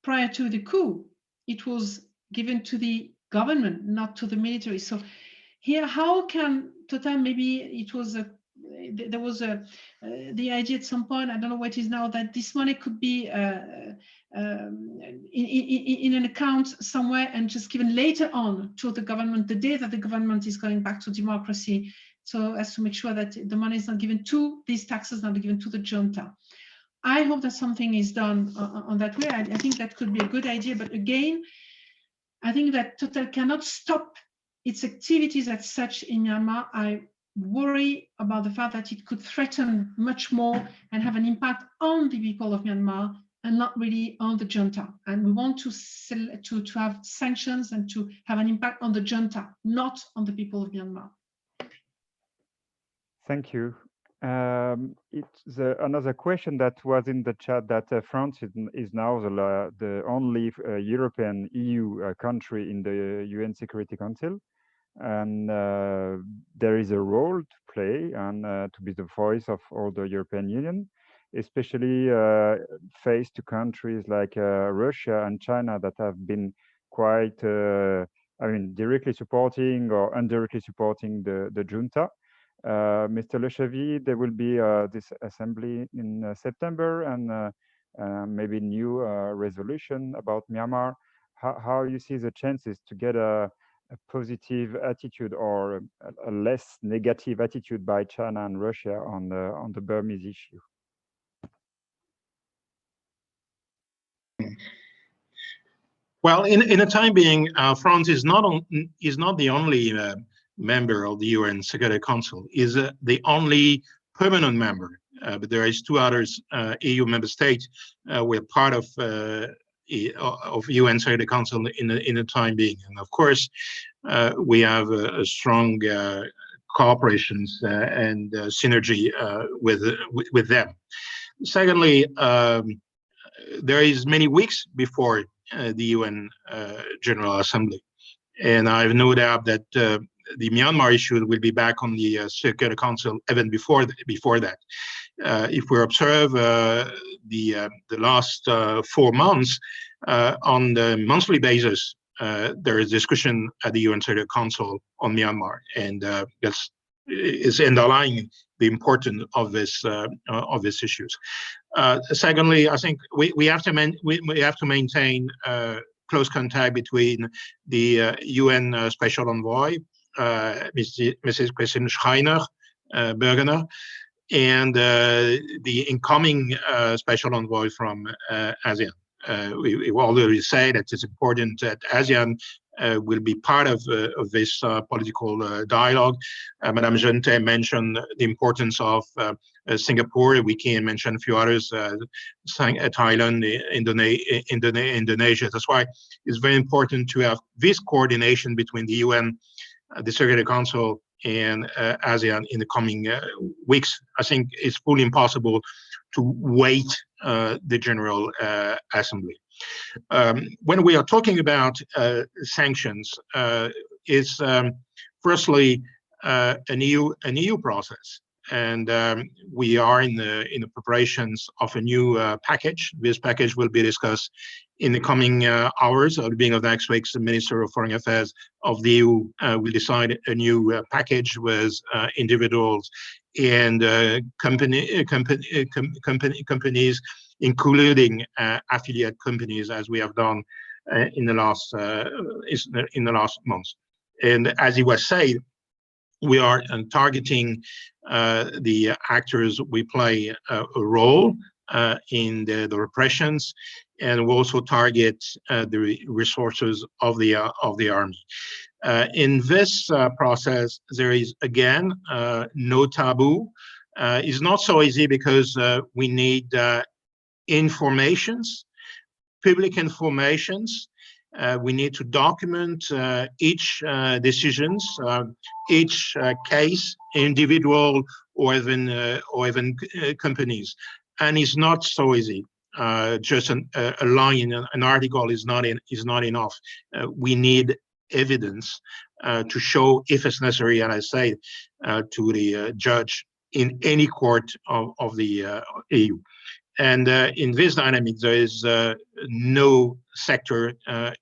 prior to the coup, it was given to the government, not to the military. So here, how can Total, maybe it was there was the idea at some point, I don't know what it is now, that this money could be in an account somewhere and just given later on to the government, the day that the government is going back to democracy, so as to make sure that the money is not given to these taxes, not given to the junta. I hope that something is done on that way. I think that could be a good idea, but again, I think that Total cannot stop its activities as such in Myanmar. I worry about the fact that it could threaten much more and have an impact on the people of Myanmar and not really on the junta. And we want to have sanctions and to have an impact on the junta, not on the people of Myanmar. Thank you. It's another question that was in the chat, that France is now the only European EU country in the UN Security Council. And there is a role to play and to be the voice of all the European Union, especially faced to countries like Russia and China that have been quite, directly supporting or indirectly supporting the junta. Mr. Le Chavy, there will be this assembly in September, and maybe new resolution about Myanmar. How you see the chances to get a positive attitude or a less negative attitude by China and Russia on the Burmese issue? Well, in the time being, France is not the only member of the UN Security Council. Is the only permanent member, but there is 2 others EU member states who are part of UN Security Council in the time being, and of course we have a strong cooperation and synergy with them. Secondly, there is many weeks before the UN General Assembly, and I have no doubt that the Myanmar issue will be back on the Security Council even before that. If we observe the last 4 months, on the monthly basis, there is discussion at the UN Security Council on Myanmar, and that's is underlying the importance of these issues. Secondly, I think we have to maintain close contact between the UN Special Envoy, Mrs. Christine Schreiner Bergener, and the incoming Special Envoy from ASEAN. We already say that it's important that ASEAN will be part of this political dialogue. Madame Gente mentioned the importance of Singapore. We can mention a few others, Thailand, Indonesia. That's why it's very important to have this coordination between the UN, the Security Council, and ASEAN in the coming weeks. I think it's fully impossible to wait the General Assembly. When we are talking about sanctions, it's firstly an EU process, and we are in the preparations of a new package. This package will be discussed in the coming hours. At the beginning of next week, the Minister of Foreign Affairs of the EU will decide a new package with individuals and companies, including affiliate companies, as we have done in the last months. And as it was said, we are targeting the actors we play a role in the repressions, and we also target the resources of the army. In this process, there is again no taboo. It's not so easy because we need informations, public informations. We need to document each decisions, each case, individual or even companies, and it's not so easy. Just a line in an article is not enough. We need evidence to show, if it's necessary, and I say to the judge in any court of the EU. And in this dynamic, there is no sector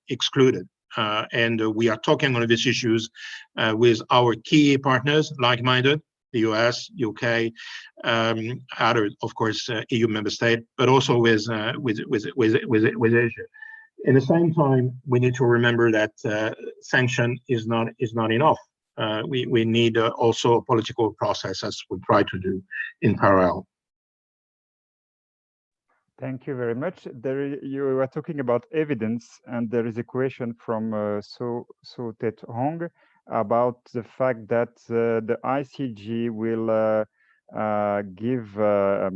excluded. And we are talking on these issues with our key partners, like-minded, the US, UK, other, of course, EU member state, but also with Asia. At the same time, we need to remember that sanction is not enough. We need also a political process, as we try to do in parallel. Thank you very much. You were talking about evidence, and there is a question from So Tet Hong about the fact that the ICJ will give a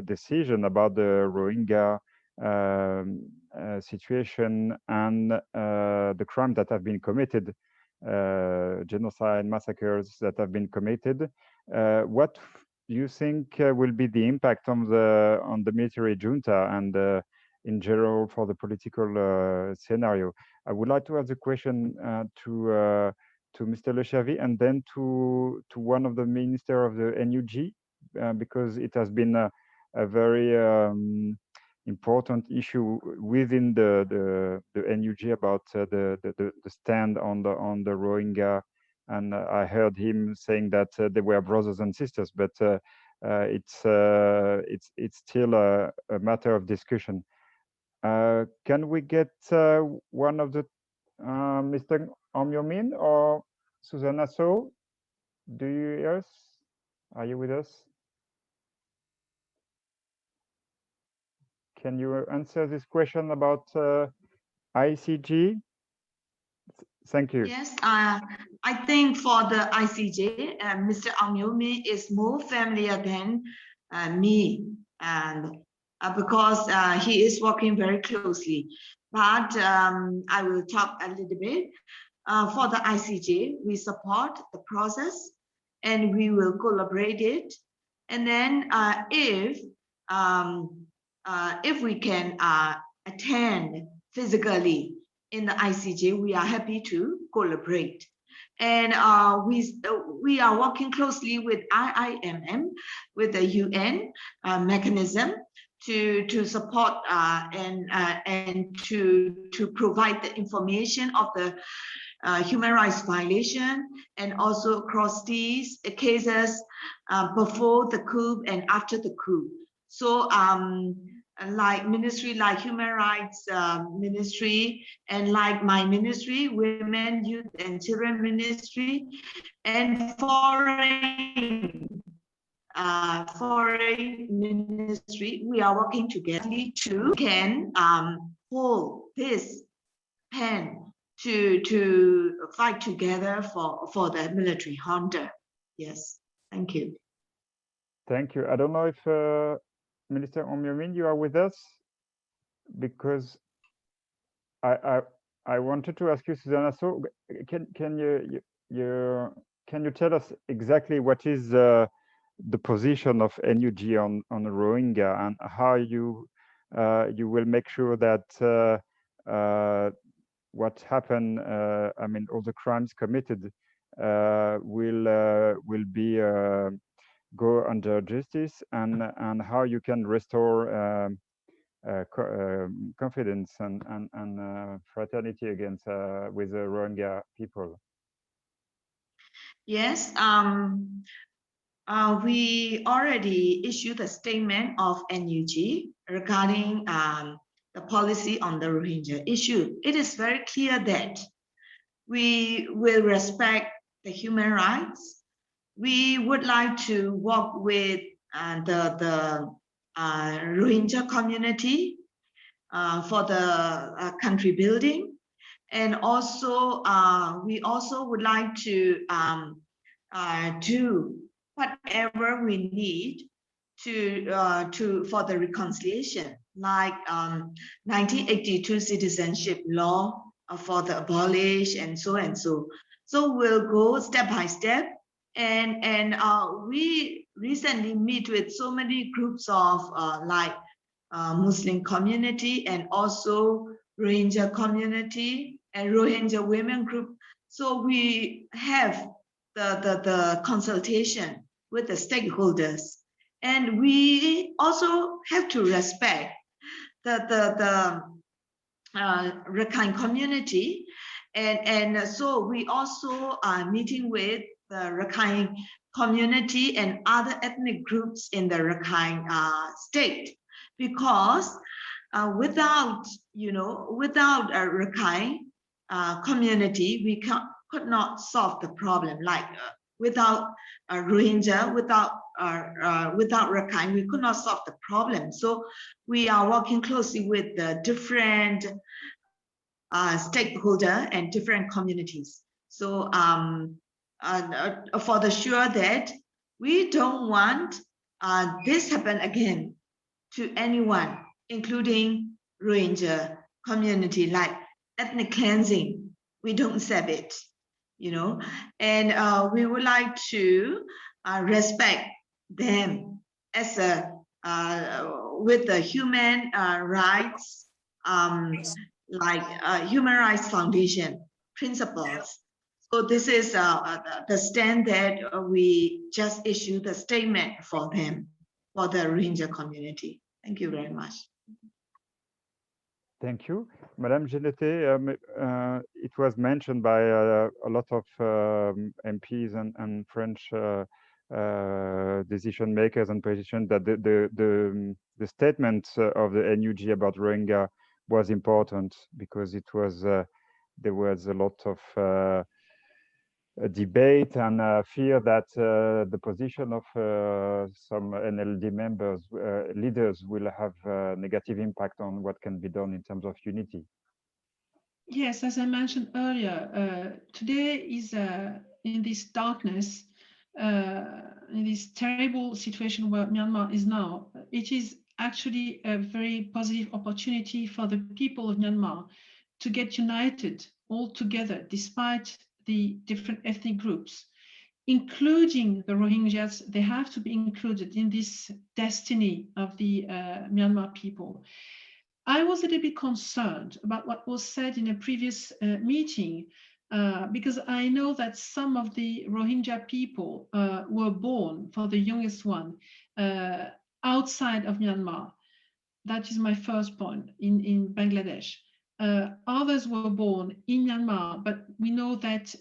decision about the Rohingya situation and the crimes that have been committed, genocide, massacres that have been committed. What you think will be the impact on the military junta and in general for the political scenario? I would like to ask the question to Mr. Le Chavy and then to one of the minister of the NUG, because it has been a very important issue within the NUG about the stand on the Rohingya. And I heard him saying that they were brothers and sisters, but it's still a matter of discussion. Can we get one of the Mr. Omyomin or Susanna So? Do you hear us? Are you with us? Can you answer this question about ICJ? Thank you. Yes, I think for the ICJ, Mr. Aumyomi is more familiar than me, and because he is working very closely. But I will talk a little bit. For the ICJ, we support the process, and we will collaborate it. And then if we can attend physically in the ICJ, we are happy to collaborate. And we are working closely with IIMM, with the UN mechanism to support and to provide the information of the human rights violation, and also across these cases before the coup and after the coup. So like ministry, like Human Rights Ministry, and like my ministry, Women, Youth and Children Ministry, and foreign ministry, we are working together to can hold this pen to fight together for the military junta. Yes, thank you. Thank you. I don't know if Minister Omyomin, you are with us, because I wanted to ask you, Susanna. So can you tell us exactly what is the position of NUG on Rohingya, and how you will make sure that what happened, I mean, all the crimes committed will be go under justice, and how you can restore confidence and fraternity against with the Rohingya people? Yes, we already issued a statement of NUG regarding the policy on the Rohingya issue. It is very clear that we will respect the human rights. We would like to work with the Rohingya community for the country building, and also we also would like to do whatever we need to for the reconciliation, like 1982 citizenship law for the abolish, and so and so. So we'll go step by step, and we recently meet with so many groups of like Muslim community, and also Rohingya community and Rohingya women group. So we have the consultation with the stakeholders, and we also have to respect the Rakhine community, and so we also are meeting with the Rakhine community and other ethnic groups in the Rakhine state, because without a Rakhine community, we could not solve the problem. Like without Rohingya, without Rakhine, we could not solve the problem. So we are working closely with the different stakeholder and different communities. So for the sure that we don't want this happen again to anyone, including Rohingya community, like ethnic cleansing. We don't accept it, and we would like to respect them as a with the human rights, like Human Rights Foundation principles. So this is the stand that we just issued a statement for them, for the Rohingya community. Thank you very much. Thank you. Madame Genete, it was mentioned by a lot of MPs and French decision makers and politicians that the statement of the NUG about Rohingya was important, because it was there was a lot of debate and fear that the position of some NLD members, leaders, will have a negative impact on what can be done in terms of unity. Yes, as I mentioned earlier, today is in this darkness, in this terrible situation where Myanmar is now, it is actually a very positive opportunity for the people of Myanmar to get united all together, despite the different ethnic groups, including the Rohingyas. They have to be included in this destiny of the Myanmar people. I was a little bit concerned about what was said in a previous meeting, because I know that some of the Rohingya people were born, for the youngest one, outside of Myanmar. That is my first point in Bangladesh. Others were born in Myanmar, but we know that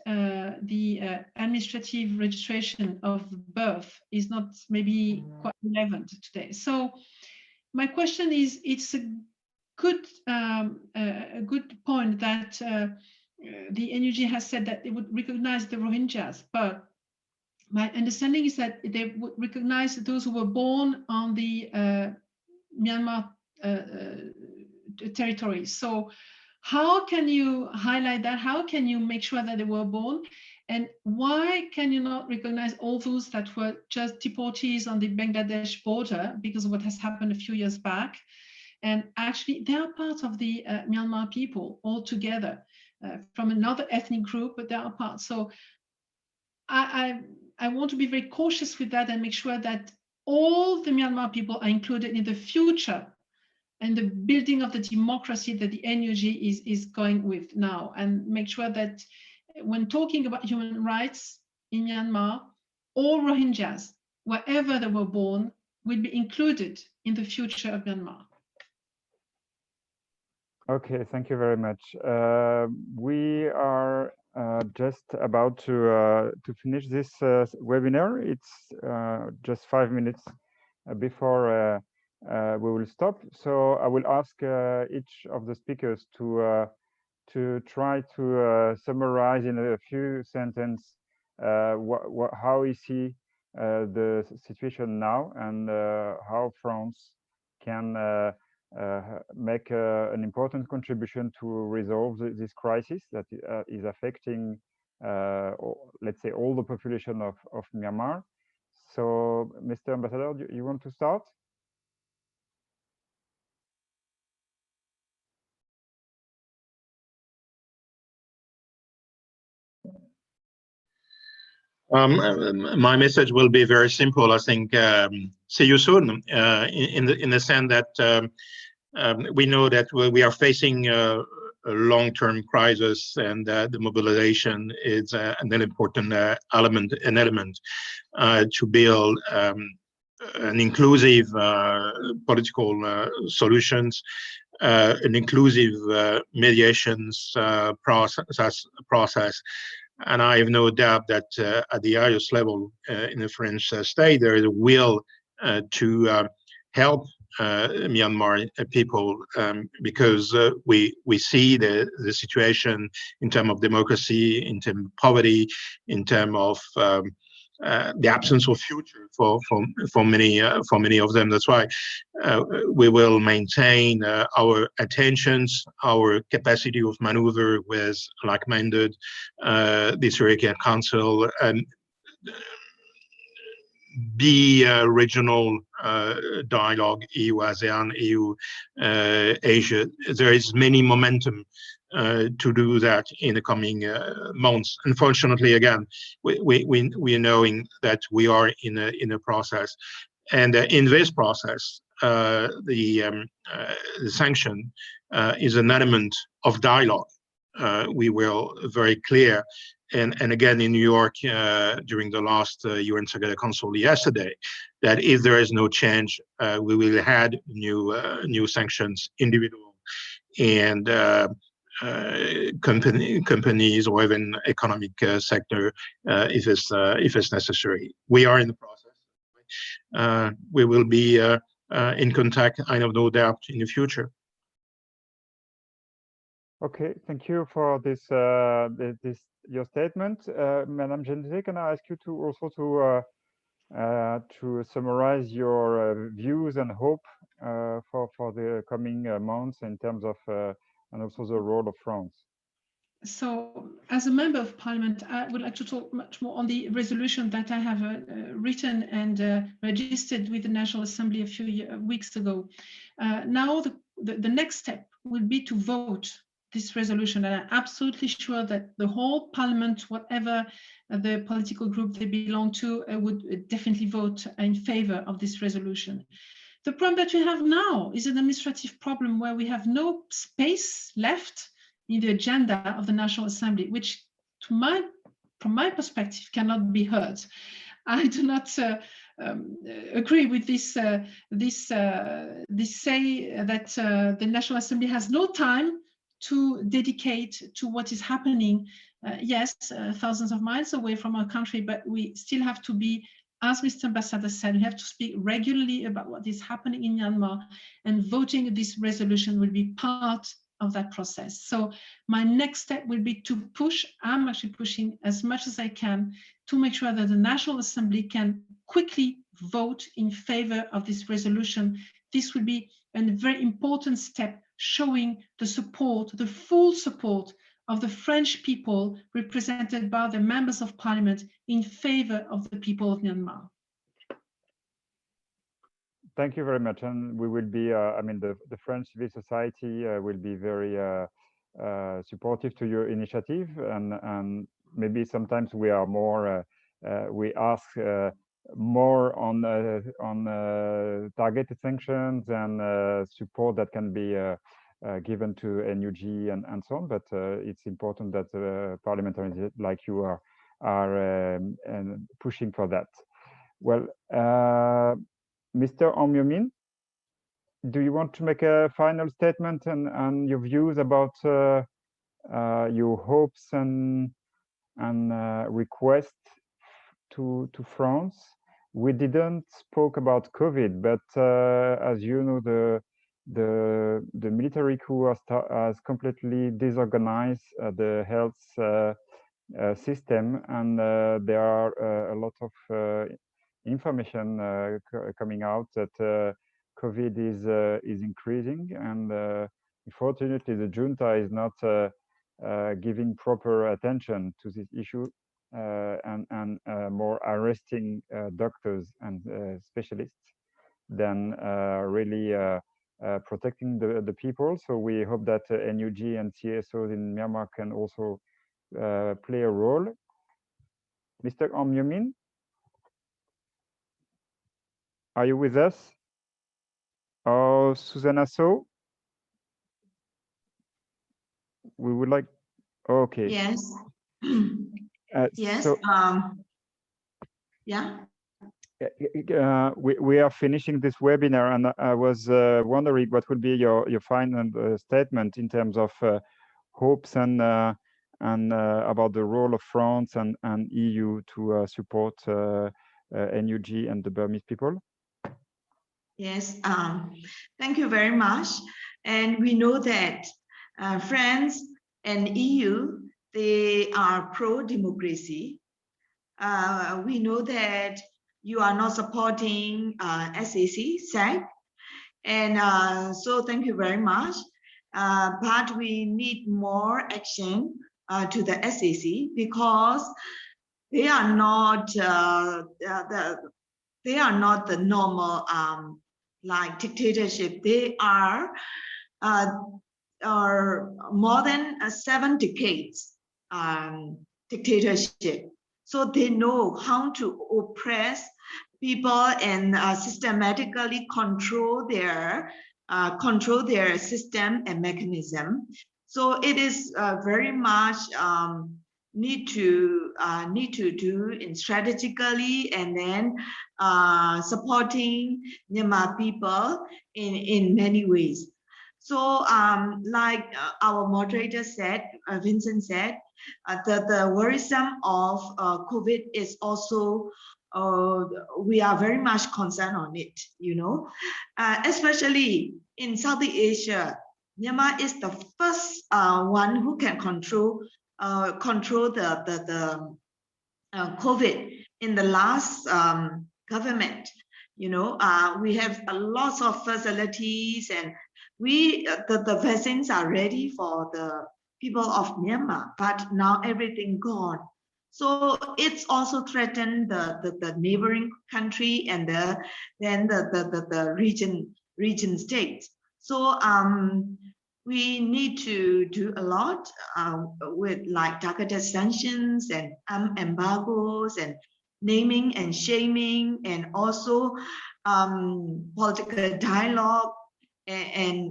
the administrative registration of birth is not maybe quite relevant today. So my question is, it's a good point that the NUG has said that they would recognize the Rohingyas, but my understanding is that they would recognize those who were born on the Myanmar territory. So how can you highlight that? How can you make sure that they were born? And why can you not recognize all those that were just deportees on the Bangladesh border because of what has happened a few years back? And actually, they are part of the Myanmar people altogether, from another ethnic group, but they are part. So I want to be very cautious with that and make sure that all the Myanmar people are included in the future and the building of the democracy that the NUG is going with now, and make sure that when talking about human rights in Myanmar, all Rohingyas, wherever they were born, will be included in the future of Myanmar. Okay, thank you very much. We are just about to finish this webinar. It's just 5 minutes before we will stop. So I will ask each of the speakers to try to summarize in a few sentences how you see the situation now, and how France can make an important contribution to resolve this crisis that is affecting, let's say, all the population of Myanmar. So, Mr. Ambassador, you want to start? My message will be very simple. I think see you soon, in the sense that we know that we are facing a long-term crisis, and the mobilization is an important element to build an inclusive political solutions, an inclusive mediations process. And I have no doubt that at the highest level in the French state, there is a will to help Myanmar people, because we see the situation in terms of democracy, in terms of poverty, in terms of the absence of future for many of them. That's why we will maintain our attentions, our capacity of maneuver with like-minded, this European Council, and the regional dialogue, EU, ASEAN, EU, Asia. There is many momentum to do that in the coming months. Unfortunately, again, we are knowing that we are in a process, and in this process, the sanction is an element of dialogue. We were very clear, and again in New York during the last UN Security Council yesterday, that if there is no change, we will add new sanctions, individual and companies, or even economic sector, if it's necessary. We are in the process. We will be in contact, I have no doubt, in the future. Okay, thank you for this your statement, Madame Genze. Can I ask you to also to summarize your views and hope for the coming months in terms of and also the role of France? So, as a member of Parliament, I would like to talk much more on the resolution that I have written and registered with the National Assembly a few weeks ago. Now, the next step will be to vote this resolution, and I'm absolutely sure that the whole Parliament, whatever the political group they belong to, would definitely vote in favor of this resolution. The problem that we have now is an administrative problem where we have no space left in the agenda of the National Assembly, which from my perspective cannot be heard. I do not agree with this say that the National Assembly has no time to dedicate to what is happening. Yes, thousands of miles away from our country, but we still have to be, as Mr. Ambassador said, we have to speak regularly about what is happening in Myanmar, and voting this resolution will be part of that process. So my next step will be to push, I'm actually pushing as much as I can to make sure that the National Assembly can quickly vote in favor of this resolution. This will be a very important step showing the support, the full support of the French people represented by the members of parliament in favor of the people of Myanmar. Thank you very much. And we will be, I mean, the French civil society will be very supportive to your initiative. And maybe sometimes we are more, we ask more on targeted sanctions and support that can be given to NUG and so on. But it's important that parliamentarians like you are pushing for that. Well, Mr. Omyomin, do you want to make a final statement and your views about your hopes and requests to France? We didn't spoke about COVID, but as you know, the military coup has completely disorganized the health system, and there are a lot of information coming out that COVID is increasing, and unfortunately the junta is not giving proper attention to this issue and more arresting doctors and specialists than really protecting the people. So we hope that NUG and CSOs in Myanmar can also play a role. Mr. Omyomin, are you with us? Oh, Susanna So? We would like, okay. Yes. Yes. So, yeah. We are finishing this webinar, and I was wondering what would be your final statement in terms of hopes and about the role of France and EU to support NUG and the Burmese people. Yes, thank you very much. And we know that France and EU, they are pro-democracy. We know that you are not supporting SAC, and so thank you very much. But we need more action to the SAC, because they are not the normal like dictatorship. They are more than 7 decades dictatorship. So they know how to oppress people and systematically control their system and mechanism. So it is very much need to do in strategically, and then supporting Myanmar people in many ways. So like our moderator said, Vincent said, the worrisome of COVID is also we are very much concerned on it, you know, especially in Southeast Asia. Myanmar is the first one who can control the COVID in the last government. You know, we have a lot of facilities, and the vaccines are ready for the people of Myanmar, but now everything gone. So it's also threatened the neighboring country and then the region states. So we need to do a lot with like targeted sanctions and embargoes and naming and shaming, and also political dialogue, and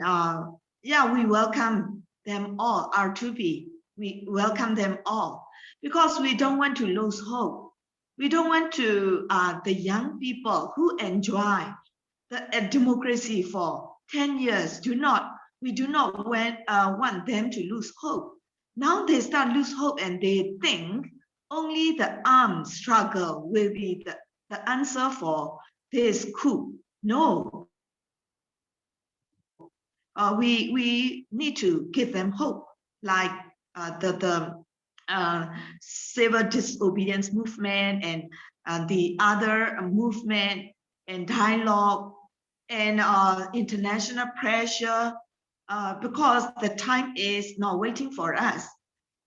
yeah, we welcome them all, R2P. We welcome them all, because we don't want to lose hope. We don't want to the young people who enjoy the democracy for 10 years. We do not want them to lose hope. Now they start lose hope and they think only the armed struggle will be the answer for this coup. No. We need to give them hope, like the civil disobedience movement and the other movement and dialogue and international pressure, because the time is not waiting for us.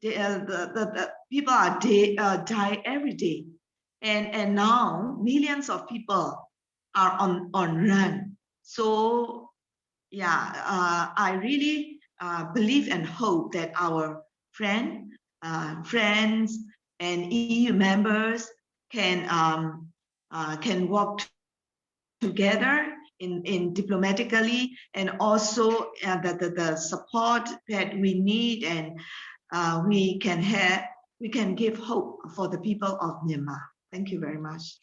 The people are die every day, and now millions of people are on run. So yeah, I really believe and hope that our friends and EU members can work together in diplomatically, and also the support that we need, and we can give hope for the people of Myanmar. Thank you very much.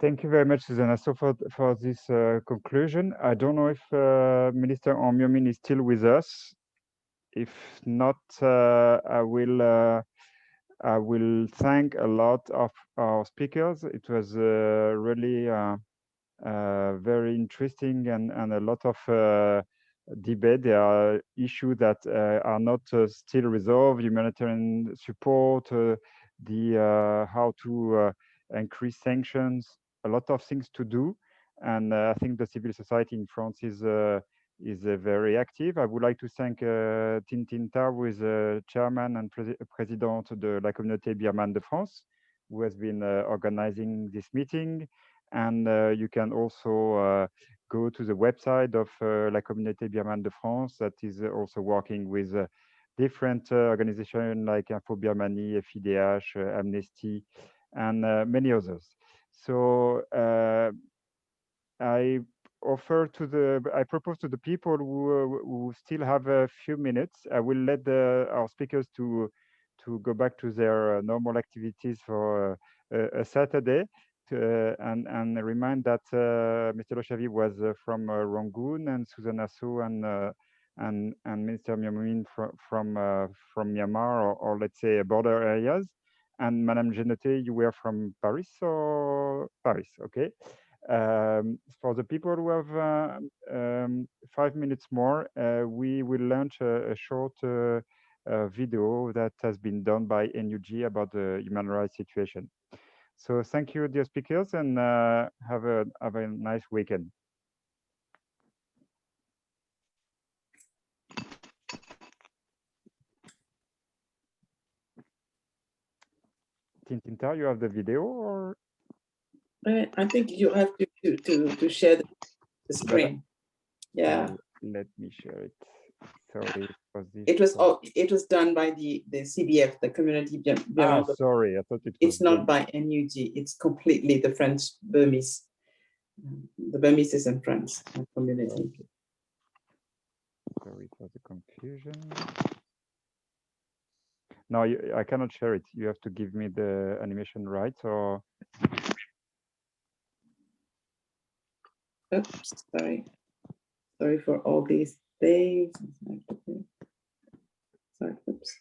Thank you very much, Susanna. So for this conclusion, I don't know if Minister Aung Myo Min is still with us. If not, I will thank a lot of our speakers. It was really very interesting and a lot of debate. There are issues that are not still resolved: humanitarian support, how to increase sanctions, a lot of things to do. And I think the civil society in France is very active. I would like to thank Tintin Tar, who is chairman and president de la Communauté Birmane de France, who has been organizing this meeting. And you can also go to the website of La Communauté Birmane de France, that is also working with different organizations like Info Birmanie, FIDH, Amnesty, and many others. So I propose to the people who still have a few minutes, I will let our speakers to go back to their normal activities for a Saturday, and remind that Mr. Loshavi was from Rangoon, and Susanna So and Minister Myo Min from Myanmar, or let's say border areas, and Madame Genote, you were from Paris, or Paris, okay. For the people who have 5 minutes more, we will launch a short video that has been done by NUG about the human rights situation. So thank you, dear speakers, and have a nice weekend. Tintin Tar, you have the video, or? I think you have to share the screen. Yeah. Let me share it. Sorry for this. It was done by the CBF, the Community Myanmar. Sorry, I thought it was. It's not by NUG. It's completely the French Burmese. The Burmese is in France community. Okay. Sorry for the confusion. No, I cannot share it. You have to give me the animation rights, or. Oops, sorry. Sorry for all these things. Sorry, oops.